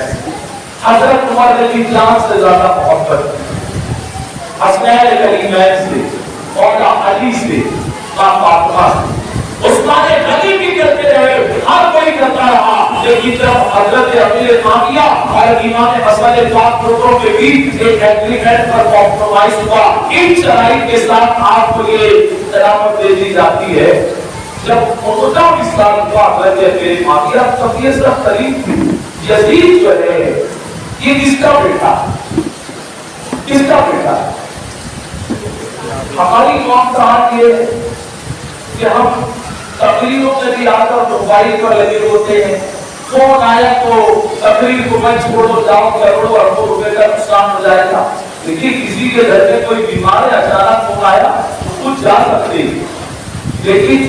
حضرت عمر کی جان سے زیادہ محبت، حسنین کریمین سے، مولا علی سے، ماں فاطمہ سے، عثمان غنی بھی کرتے رہے، ہر کوئی کرتا رہا، لیکن جب حضرت امیر معاویہ اور امام حسن پاک دونوں کے بیچ ایک ایگریمنٹ پر کمپرومائز ہوا، ان شرائط کے ساتھ آپ کو یہ سلامت دے دی جاتی ہے۔ جب 19 سال ہوا حضرت امیر معاویہ تب یہ سب قریب تھی، یزید جو ہے یہ کس کا بیٹا؟ کس کا بیٹا؟ ہماری قوم کا حال یہ ہے کہ ہم تقریروں میں بھی آ کر موبائل پر لگے ہوتے ہیں، فون آیا تو تقریر کو میں چھوڑ دو، جاؤ کروڑوں اربوں روپے کا نقصان ہو جائے گا، لیکن کسی کے گھر میں کوئی بیمار ہے اچانک فون آیا تو کچھ جا سکتے ہیں، لیکن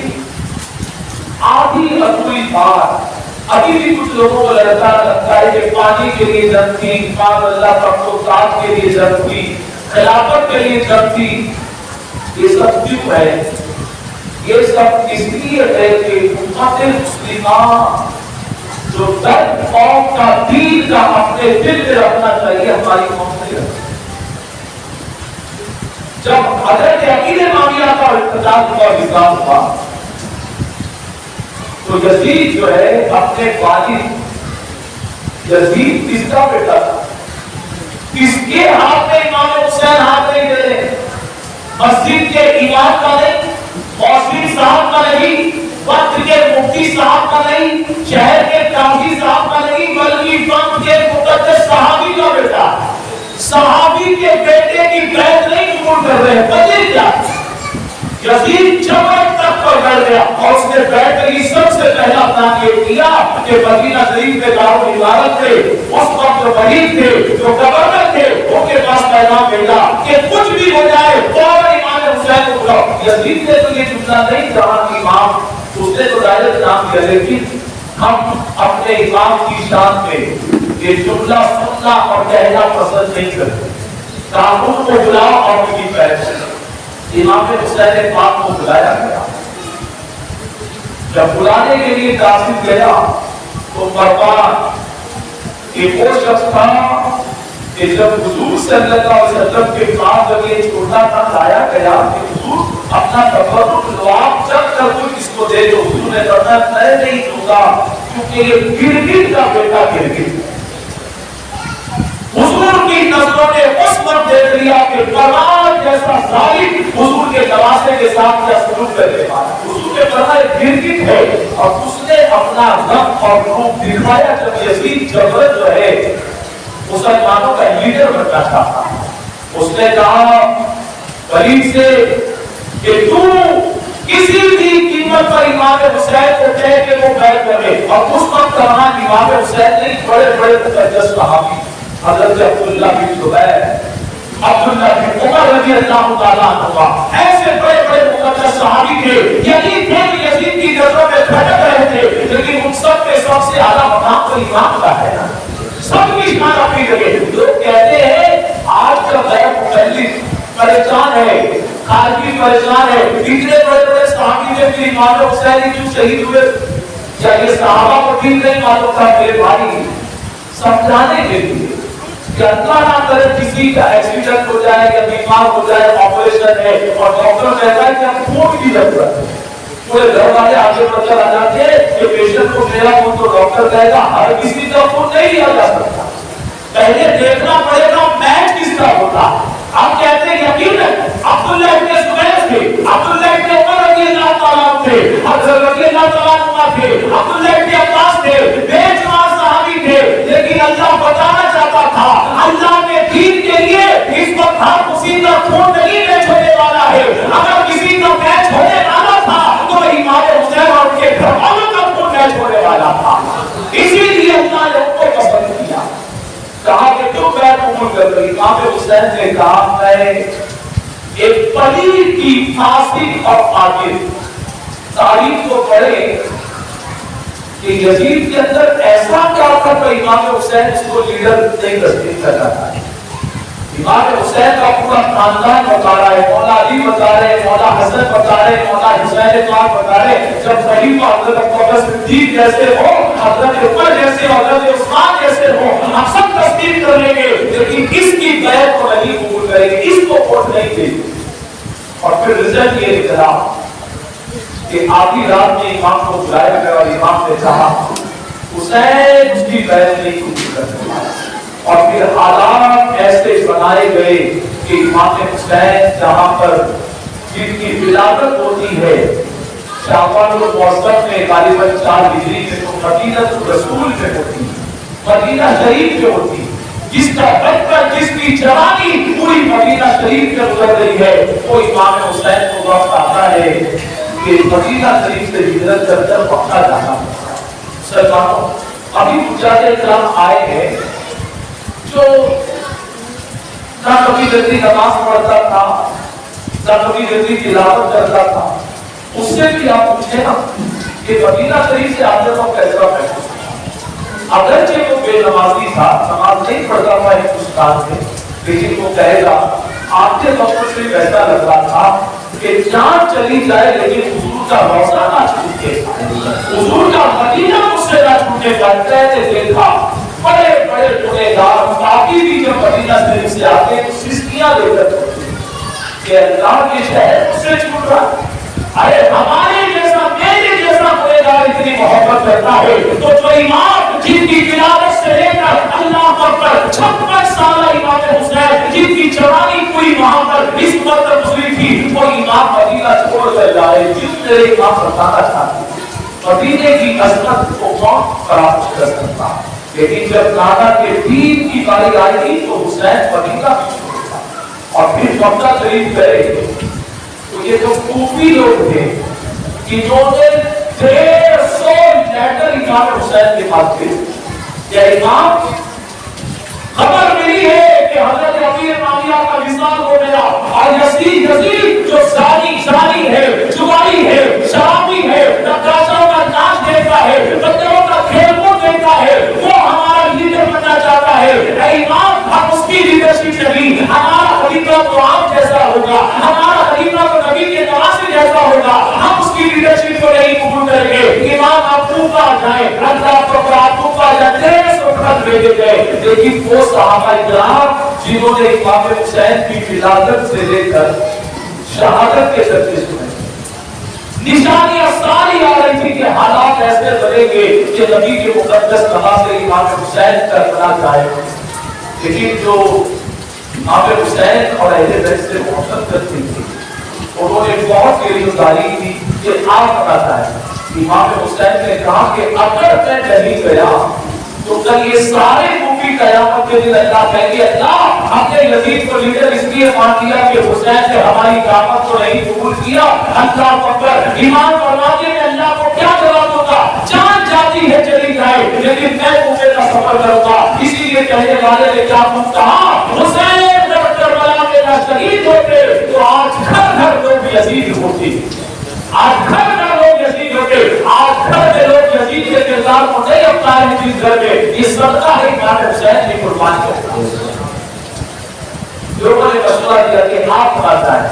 آدھی ادھوری بات ابھی بھی کچھ لوگوں کو لگتا ہے کہ پانی کے لیے جنگ تھی، پاک اللہ تخت و تاج کے لیے جنگ تھی، خلافت کے لیے جنگ تھی۔ یہ سب کیوں ہے؟ یہ سب اس لیے ہے کہ امت مسلمہ جو درد قوم کا دین کا اپنے دل میں رکھنا چاہیے، ہماری قوم نہیں رکھتی۔ جب حضرت امیر معاویہ کا ارتداد ہوا، وصال ہوا، تو یزید جو ہے اپنے والد یزید کس کا بیٹا تھا، کس کے ہاتھ میں امام حسین ہاتھ نہیں دے رہے، مسجد کے امام کا نہیں، موسیقی صاحب کا نہیں، وقت کے مفتی صاحب کا نہیں، شہر کے قاضی صاحب کا نہیں، بلکہ وقت کے مقدس صحابی کا بیٹا، صحابی کے بیٹے کی بیعت نہیں قبول کر رہے ہیں۔ وجہ کیا؟ یزید جبل تک پر گڑ گیا اور اس نے بیعت کی سب سے پہلا کام یہ کیا کہ مدینہ شریف کے دارالعمارت تھے، اس وقت جو ولی تھے، جو گورنر تھے، ان کے پاس پیغام بھیجا کہ کچھ بھی ہو جائے فوراً امام حسین کو بلاؤ۔ یزید نے تو یہ جملہ نہیں کہا کہ امام، اس نے تو ڈائریکٹ نام کیا، لیکن ہم اپنے امام کی شان میں یہ جملہ سننا اور کہنا پسند نہیں کرتے۔ قانون کو بلاؤ اور ان کی پیروی کرو۔ امام حسین پاک کو بلایا گیا، جب بلانے کے لیے قاصد گیا تو مروان ایک وہ شخص تھا کہ جب حضور صلی اللہ علیہ وسلم کے پاس جب یہ چھوٹا تھا لایا گیا کہ حضور اپنا تبرک لو، آپ جب تک کوئی اس کو دے دو، حضور نے کہا میں نہیں دوں گا کیونکہ یہ گرگٹ کا بیٹا گرگٹ۔ حضور کی نظروں نے اس وقت دیکھ لیا کہ مروان جیسا ظالم حضور کے نواسے کے ساتھ کیا سلوک کرنے والا، حضور نے فرمایا گرگٹ ہے، اور اس نے اپنا رنگ اور روپ دکھایا جب یزید جبر جو ہے مسلمانوں کا لیڈر بننا چاہتا، اس نے کہا قریب سے کہ تو کسی بھی قیمت پر امام حسین کو کہے کہ وہ بیعت کرے، اور اس وقت کہاں امام حسین نہیں، بڑے بڑے مقدس صحابی حضرت عبداللہ بن زبیر، عبداللہ بن عمر رضی اللہ تعالیٰ عنہ، ایسے بڑے بڑے مقدس صحابی تھے، یزید تھے کہ یزید کی نظروں میں بھٹک رہے تھے، لیکن ان سب میں سب سے اعلیٰ مقام تو امام کا ہے نا، سب کی شان اپنی جگہ۔ لوگ کہتے ہیں آج کا غیر مقلد پریشان ہے، خارجی پریشان ہے، اتنے بڑے بڑے صحابی میں بھی امام حسین کیوں شہید ہوئے، یا یہ صحابہ کو ٹھیک نہیں معلوم تھا؟ میرے بھائی سمجھانے کے لیے کہ اللہ نہ کرے کسی کا ایکسیڈنٹ ہو جائے یا بیمار ہو جائے، آپریشن ہے اور ڈاکٹر کہتا ہے کہ ہم خون کی ضرورت ہے، پورے گھر والے آگے بڑھ کر آ جاتے ہیں کہ پیشنٹ کو میرا خون، تو ڈاکٹر کہے گا ہر کسی کا خون نہیں لیا جا سکتا، پہلے دیکھنا پڑے گا میچ کس کا ہوتا۔ آپ کہتے ہیں یقین ہے عبداللہ ابن زبیر تھے، عبداللہ ابن عمر رضی اللہ تعالیٰ عنہ تھے، حضرت رضی اللہ تعالیٰ عنہ تھے، عبداللہ ابن عباس تھے، بے شمار صحابی تھے، لیکن اللہ بتانا چاہتا تھا اللہ نے دین کے لیے اس وقت ہر کسی کا خون نہیں میچ ہونے والا ہے، اگر کسی کا میچ ہونے والا تھا تو امام حسین اور ان کے گھر والوں کا خون میچ ہونے والا تھا، اسی لیے اللہ نے ان کو پسند کیا، کہا کہ تم بیعت قبول کر لو۔ امام حسین نے کہا میں ایک پلید کی فاسق اور فاجر تاریخ کو پڑھے کہ یزید کے اندر ایسا کیا تھا کہ امام حسین اس کو لیڈر نہیں تصدیق کر رہا ہے۔ امام حسین کا پورا خاندان بتا رہا ہے، مولا علی بتا رہے ہیں، مولا حسن بتا رہے ہیں، مولا حسین پاک بتا رہے ہیں، جب خلیفہ حضرت ابوبکر صدیق جیسے ہو، حضرت عمر جیسے ہو، حضرت عثمان جیسے ہو، ہم سب تصدیق کر لیں گے، لیکن اس کی بیعت کو نہیں قبول کریں گے، اس کو ووٹ نہیں دیں گے۔ اور پھر رزلٹ یہ نکلا کہ آدھی رات میں امام کو بلایا گیا اور امام نے کہا حسین اس کی بیعت نہیں قبول کرتے، اور پھر حالات ایسے بنائے گئے کہ امام حسین جہاں پر جن کی ولادت ہوتی ہے شعبان المعظم میں غالباً 4 ہجری میں، تو مدینہ رسول میں ہوتی، مدینہ شریف میں ہوتی، جس کا بچپن جس کی جوانی پوری مدینہ شریف میں گزر رہی ہے، وہ امام حسین کو وقت آتا ہے کہ مدینہ شریف سے ہجرت کر کر مکہ جانا پڑتا ہے۔ مسلمانوں ابھی حجاج کرام آئے ہیں جو نہ کبھی جلدی نماز پڑھتا تھا، نہ کبھی جلدی تلاوت کرتا تھا، اس سے بھی آپ پوچھیں نا کہ مدینہ شریف سے آتے وقت کیسا محسوس تھا؟ اگرچہ وہ بے نمازی تھا، نماز نہیں پڑھتا تھا ہندوستان میں، لیکن وہ کہے گا آتے وقت سے ایسا لگ رہا تھا کہ جان چلی جائے لیکن حضور کا روضہ نہ چھوٹے، حضور کا مدینہ مجھ سے نہ چھوٹے۔ نے دیکھا بڑے بڑے گنہگار باقی بھی جب مدینہ شریف سے آتے تو سسکیاں لے کر کہ اللہ کے شہر مجھ سے چھوٹ رہا، ارے ہمارے جیسا میرے جیسا گنہگار اتنی محبت کرتا ہے. تو جو امام جن کی ولادت سے لے کر اللہ اکبر 56 سالہ امام حسین جن کی جوانی پوری وہاں پر اس وقت گزری تھی, وہ امام مدینہ چھوڑ کر جائے. جس طرح امام بتانا چاہتے ہیں مدینے کی عظمت کو کون فراموش کر سکتا, لیکن جب نانا کے دین کی باری آئی تھی تو حسین مدینہ بھی چھوڑا اور پھر مکہ شریف گئے. تو یہ جو صوفی لوگ تھے جنہوں نے 150 لیٹر امام حسین کے پاس تھے, یا امام خبر ملی ہے کہ حضرت امیر معاویہ کا وصال ہو گیا اور یزید جو زانی ہے, جواری ہے, شرابی ہے, نقاشوں کا ناچ دیکھتا ہے, بچوں کا کھیل کود دیکھتا ہے, وہ ہمارا لیڈر بننا چاہتا ہے. اے امام, ہم اس کی لیڈرشپ نہیں, ہمارا خلیفہ تو آپ جیسا ہوگا, ہمارا خلیفہ تو نبی کے نواسے جیسا ہوگا, ہم اس کی لیڈرشپ کو نہیں قبول کریں گے. امام آپ کوفہ جائیں, اللہ پر آپ کوفہ جائیں, خط بھیجے گئے. لیکن وہ صحابہ کرام جنہوں نے امام حسین کی ولادت سے لے کر شہادت کے سچے سنے, نشانیاں ساری آ رہی تھی کہ حالات ایسے بنے گے کہ نبی کے مقدس کہاں سے امام حسین کرنا چاہے. لیکن جو امام حسین اور اہل بیت سے محبت کرتی تھی انہوں نے بہت گہری گزاری کی کہ آپ بتا چاہیں. امام حسین نے کہا کہ اگر میں نہیں گیا تو کل یہ سارے مومن قیامت کے دن اللہ کہیں گے اللہ ہم نے یزید کو لیڈر اس لیے مان لیا کہ حسین نے ہماری دعوت کو نہیں قبول کیا. اللہ اکبر. ایمان فرماتے ہیں اللہ کو کیا جواب ہوگا, جان جاتی ہے چلی جائے لیکن میں مومن کا سفر کروں گا. اسی لیے کہنے والے نے کیا کہا, حسین جب کربلا میں نہ شہید ہوتے تو آج گھر گھر لوگ یزید ہوتے, آج گھر گھر لوگ یزید ہوتے, آج گھر کے لوگ یزید کے کردار کو نہیں اپنا رہے جس گھر میں. یہ صدقہ ہے امام حسین کی قربانی کا. لوگوں نے مشورہ دیا کہ آپ بتا ہے,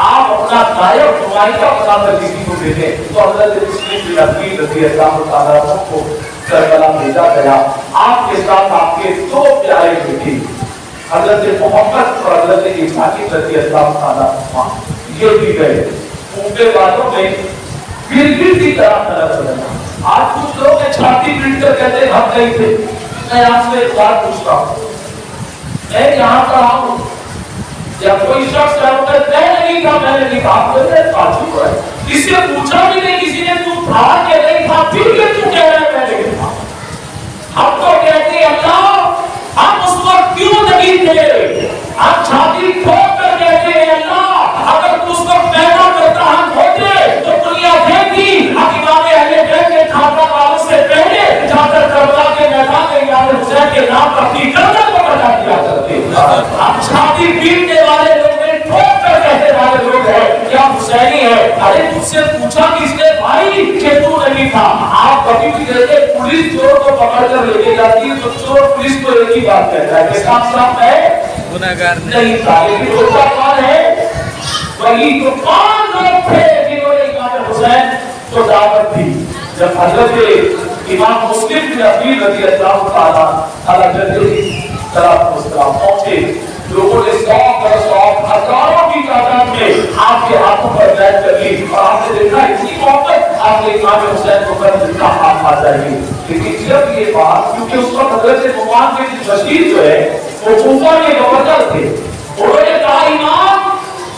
آپ اپنا نائب نمائندہ بنا کر کسی کو بھیجیں. تو حضرت مسلم بن عقیل رضی اللہ تعالیٰ عنہ کو کربلا بھیجا گیا. آپ کے ساتھ آپ کے 2 پیارے بیٹے حضرت محمد اور حضرت اسحاق رضی اللہ تعالیٰ عنہ یہ بھی گئے. اونٹے والوں میں گرگٹ کی طرح طرف بدلنا. آج کچھ لوگ چھاتی پیٹ کر کہتے ہیں ہم نہیں تھے. میں آپ سے ایک بات پوچھتا ہوں, میں یہاں پر آؤں یا کوئی شخص نہیں تھا, میں نے نہیں کہا اس سے پوچھا بھی نہیں کسی نے تو تھا کہ نہیں تھا, پھر کہ تو کہہ رہا ہے میں نہیں تھا. ہم تو کہتے ہیں اللہ ہم اس وقت کیوں نہیں تھے, ہم چھاتی ٹھوک کر کہتے ہیں اللہ اگر تو اس وقت پیدا کرتا ہم ہوتے تو دنیا دیکھتی. ہم امام اہل بیت کے خاندان والوں سے پہلے جا کر کربلا کے میدان میں امام حسین کے نام پر اپنی گردن کو کٹا دیا کرتے. ہم چھاتی پیٹنے والے لوگ ہیں, ٹھوک کر کہنے والے لوگ ہیں کیا حسینی ہے. ارے تجھ سے پوچھا کس نے بھائی کہ تو نہیں تھا. آپ کبھی بھی کہتے پولیس چور کو پکڑ کر لے کے جاتی ہے تو چور پولیس کو ایک ہی بات کہتا ہے کہ صاف صاف ہے گناہگار نہیں تھا. لیکن ہوتا کون ہے, وہی تو 5 لوگ تھے جنہوں نے امام حسین کو دعوت دی. جب حضرت امام مسلم بن عقیل رضی اللہ تعالیٰ پہنچے, لوگوں نے 100 ہزاروں کی تعداد میں آپ کے ہاتھوں پر بیعت کر لی اور آپ نے دیکھا اسی محبت آپ نے امام حسین کو کر دیا آپ آ جائیے. لیکن جب یہ بات, کیونکہ اس وقت حضرت نعمان بن بشیر جو ہے وہ کوفہ کے گورنر تھے, انہوں نے کہا امام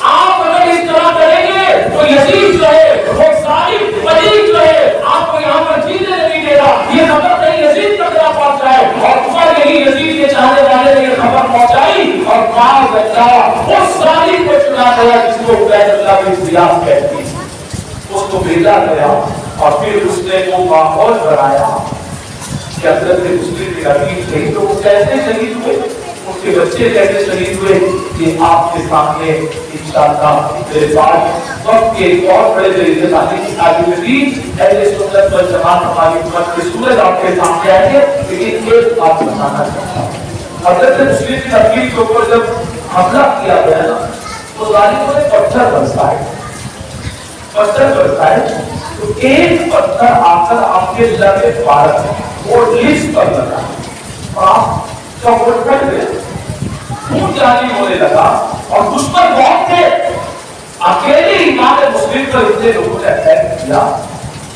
آپ اگر اس طرح کریں گے تو یزید جو ہے وہ ظالم پلید جو ہے آپ کو یہاں پر جینے نہیں دے گا. یہ خبر نہیں یزید تک نہ پہنچ جائے. اور عمر یہی یزید کے چاہنے والے نے یہ خبر پہنچائی اور معاذ اللہ اس ظالم کو چنا گیا جس کو عبید اللہ بن زیاد کہتے ہیں. اس کو بھیجا گیا اور پھر اس نے وہ ماحول بنایا کہ حضرت مسلم بن عقیل شہید لوگ کیسے شہید ہوئے, ان کے بچے کیسے شہید ہوئے, یہ آپ کے سامنے انشاءاللہ میرے پاس وقت کے ایک اور بڑے جریدے آنے کی عالمین اہل سنت والجماعت ہماری امت کے سورج آپ کے سامنے آئے گے. لیکن ایک بات بتانا چاہتا ہوں, حضرت مسلم بن عقیل کے اوپر جب حملہ کیا گیا نا تو ظالموں نے پتھر برسائے تو ایک پتھر آ کر آپ کے لب مبارک اور لسٹ پر لگا اور آپ کا ووٹ کٹ گیا, خون جاری ہونے لگا اور دشمن بہت تھے. اکیلے امام مسلم پر اتنے لوگوں نے اٹیک کیا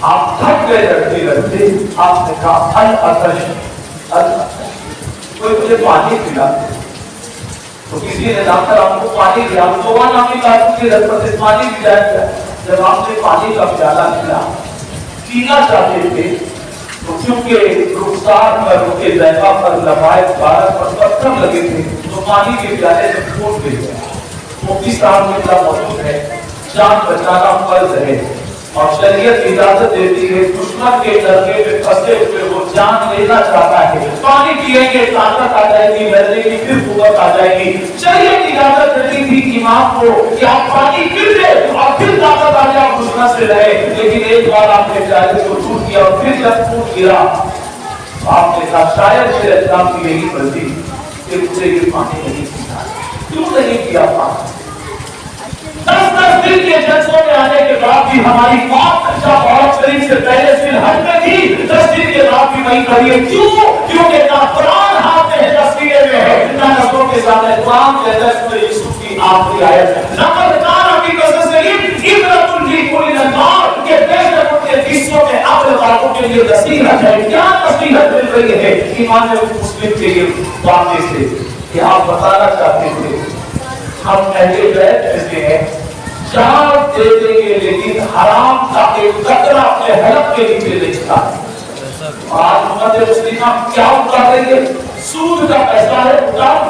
آپ تھک گئے لڑتے لڑتے، آپ نے کہا العطش، کوئی مجھے پانی پلا۔ تو کسی نے جا کر آپ کو پانی دیا، تو وہ نامی کہا کہ رغبت سے پانی پلایا گیا۔ جب آپ نے پانی کا پیالہ پیا، پینا چاہتے تھے تو کیونکہ رخسار پر رکے ذائقہ پر لبائے بارہ پر پتھر لگے تھے تو پانی کے پیالے سے پھوٹ گئے۔ مفتی صاحب میں کیا موجود ہے، جان بچانا فرض ہے اور شریعت اجازت دیتی ہے، دشمن کے درگے میں پھنسے ہوئے وہ جان لینا چاہتا ہے، پانی پیئیں گے طاقت آ جائے گی، مرنے کی پھر قوت آ جائے گی۔ شریعت اجازت دیتی تھی امام کو کہ آپ پانی پی لیں اور پھر طاقت آ جائے آپ دشمن سے رہے، لیکن ایک بار آپ نے پیالے کو ٹوٹ کیا اور پھر جب ٹوٹ گرا آپ نے کہا شاید میرے اسلام کی یہی غلطی کہ مجھے یہ پانی نہیں پینا، کیوں نہیں پیا پانی؟ 10 دن کے جلسوں میں آنے کے بعد بھی ہماری موت جب عورت شریف سے پہلے سے حج میں تھی، 10 دن کے بعد بھی وہی کریے۔ کیوں؟ کیونکہ نہ قرآن ہاتھ میں ہے، تصویریں میں ہے، نہ نظروں کے سامنے قرآن کہتا ہے سورہ یوسف کی آخری آیت، لقد کان فی قصصہم عبرۃ لکل الباب، کہ بے شک ان کے قصوں میں عقل والوں کے لیے نصیحت ہے۔ کیا نصیحت مل رہی ہے؟ ایمان مسلم کے یہ واقعے سے کہ آپ بتانا چاہتے تھے ہم اہل بیت ایسے ہیں، جان دے دیں گے لیکن حرام کا ایک قطرہ اپنے حلق کے نیچے نہیں تھا۔ آج امت مسلمہ کیا اتار رہی ہے؟ سود کا پیسہ ہے اتار،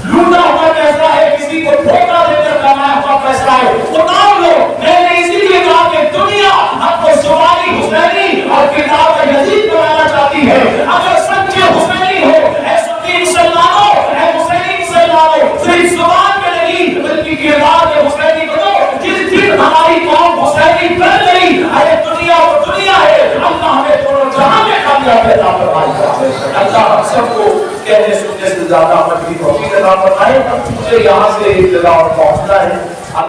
لوٹا ہوا پیسہ ہے، کسی کو دھوکہ دے کر کمایا ہوا پیسہ ہے اتار لو۔ میں نے اسی لیے کہا کہ دنیا اب کو زبانی حسینی اور کتاب یزید بنانا چاہتی ہے۔ اگر سچے حسینی ہو، اے سنی مسلمانوں، اے حسینی مسلمانوں، صرف زبان میں نہیں بلکہ کردار میں حسینی بنو۔ جس دن ہماری قوم حسینی بن گئی، ارے دنیا وہ دنیا ہے، اللہ ہمیں دونوں جہاں میں کامیاب عطا فرمائے۔ اللہ ہم سب کو کہنے سننے سے زیادہ عمل کی توفیق عطا فرمائے۔ مجھے یہاں سے ایک جگہ اور پہنچنا ہے۔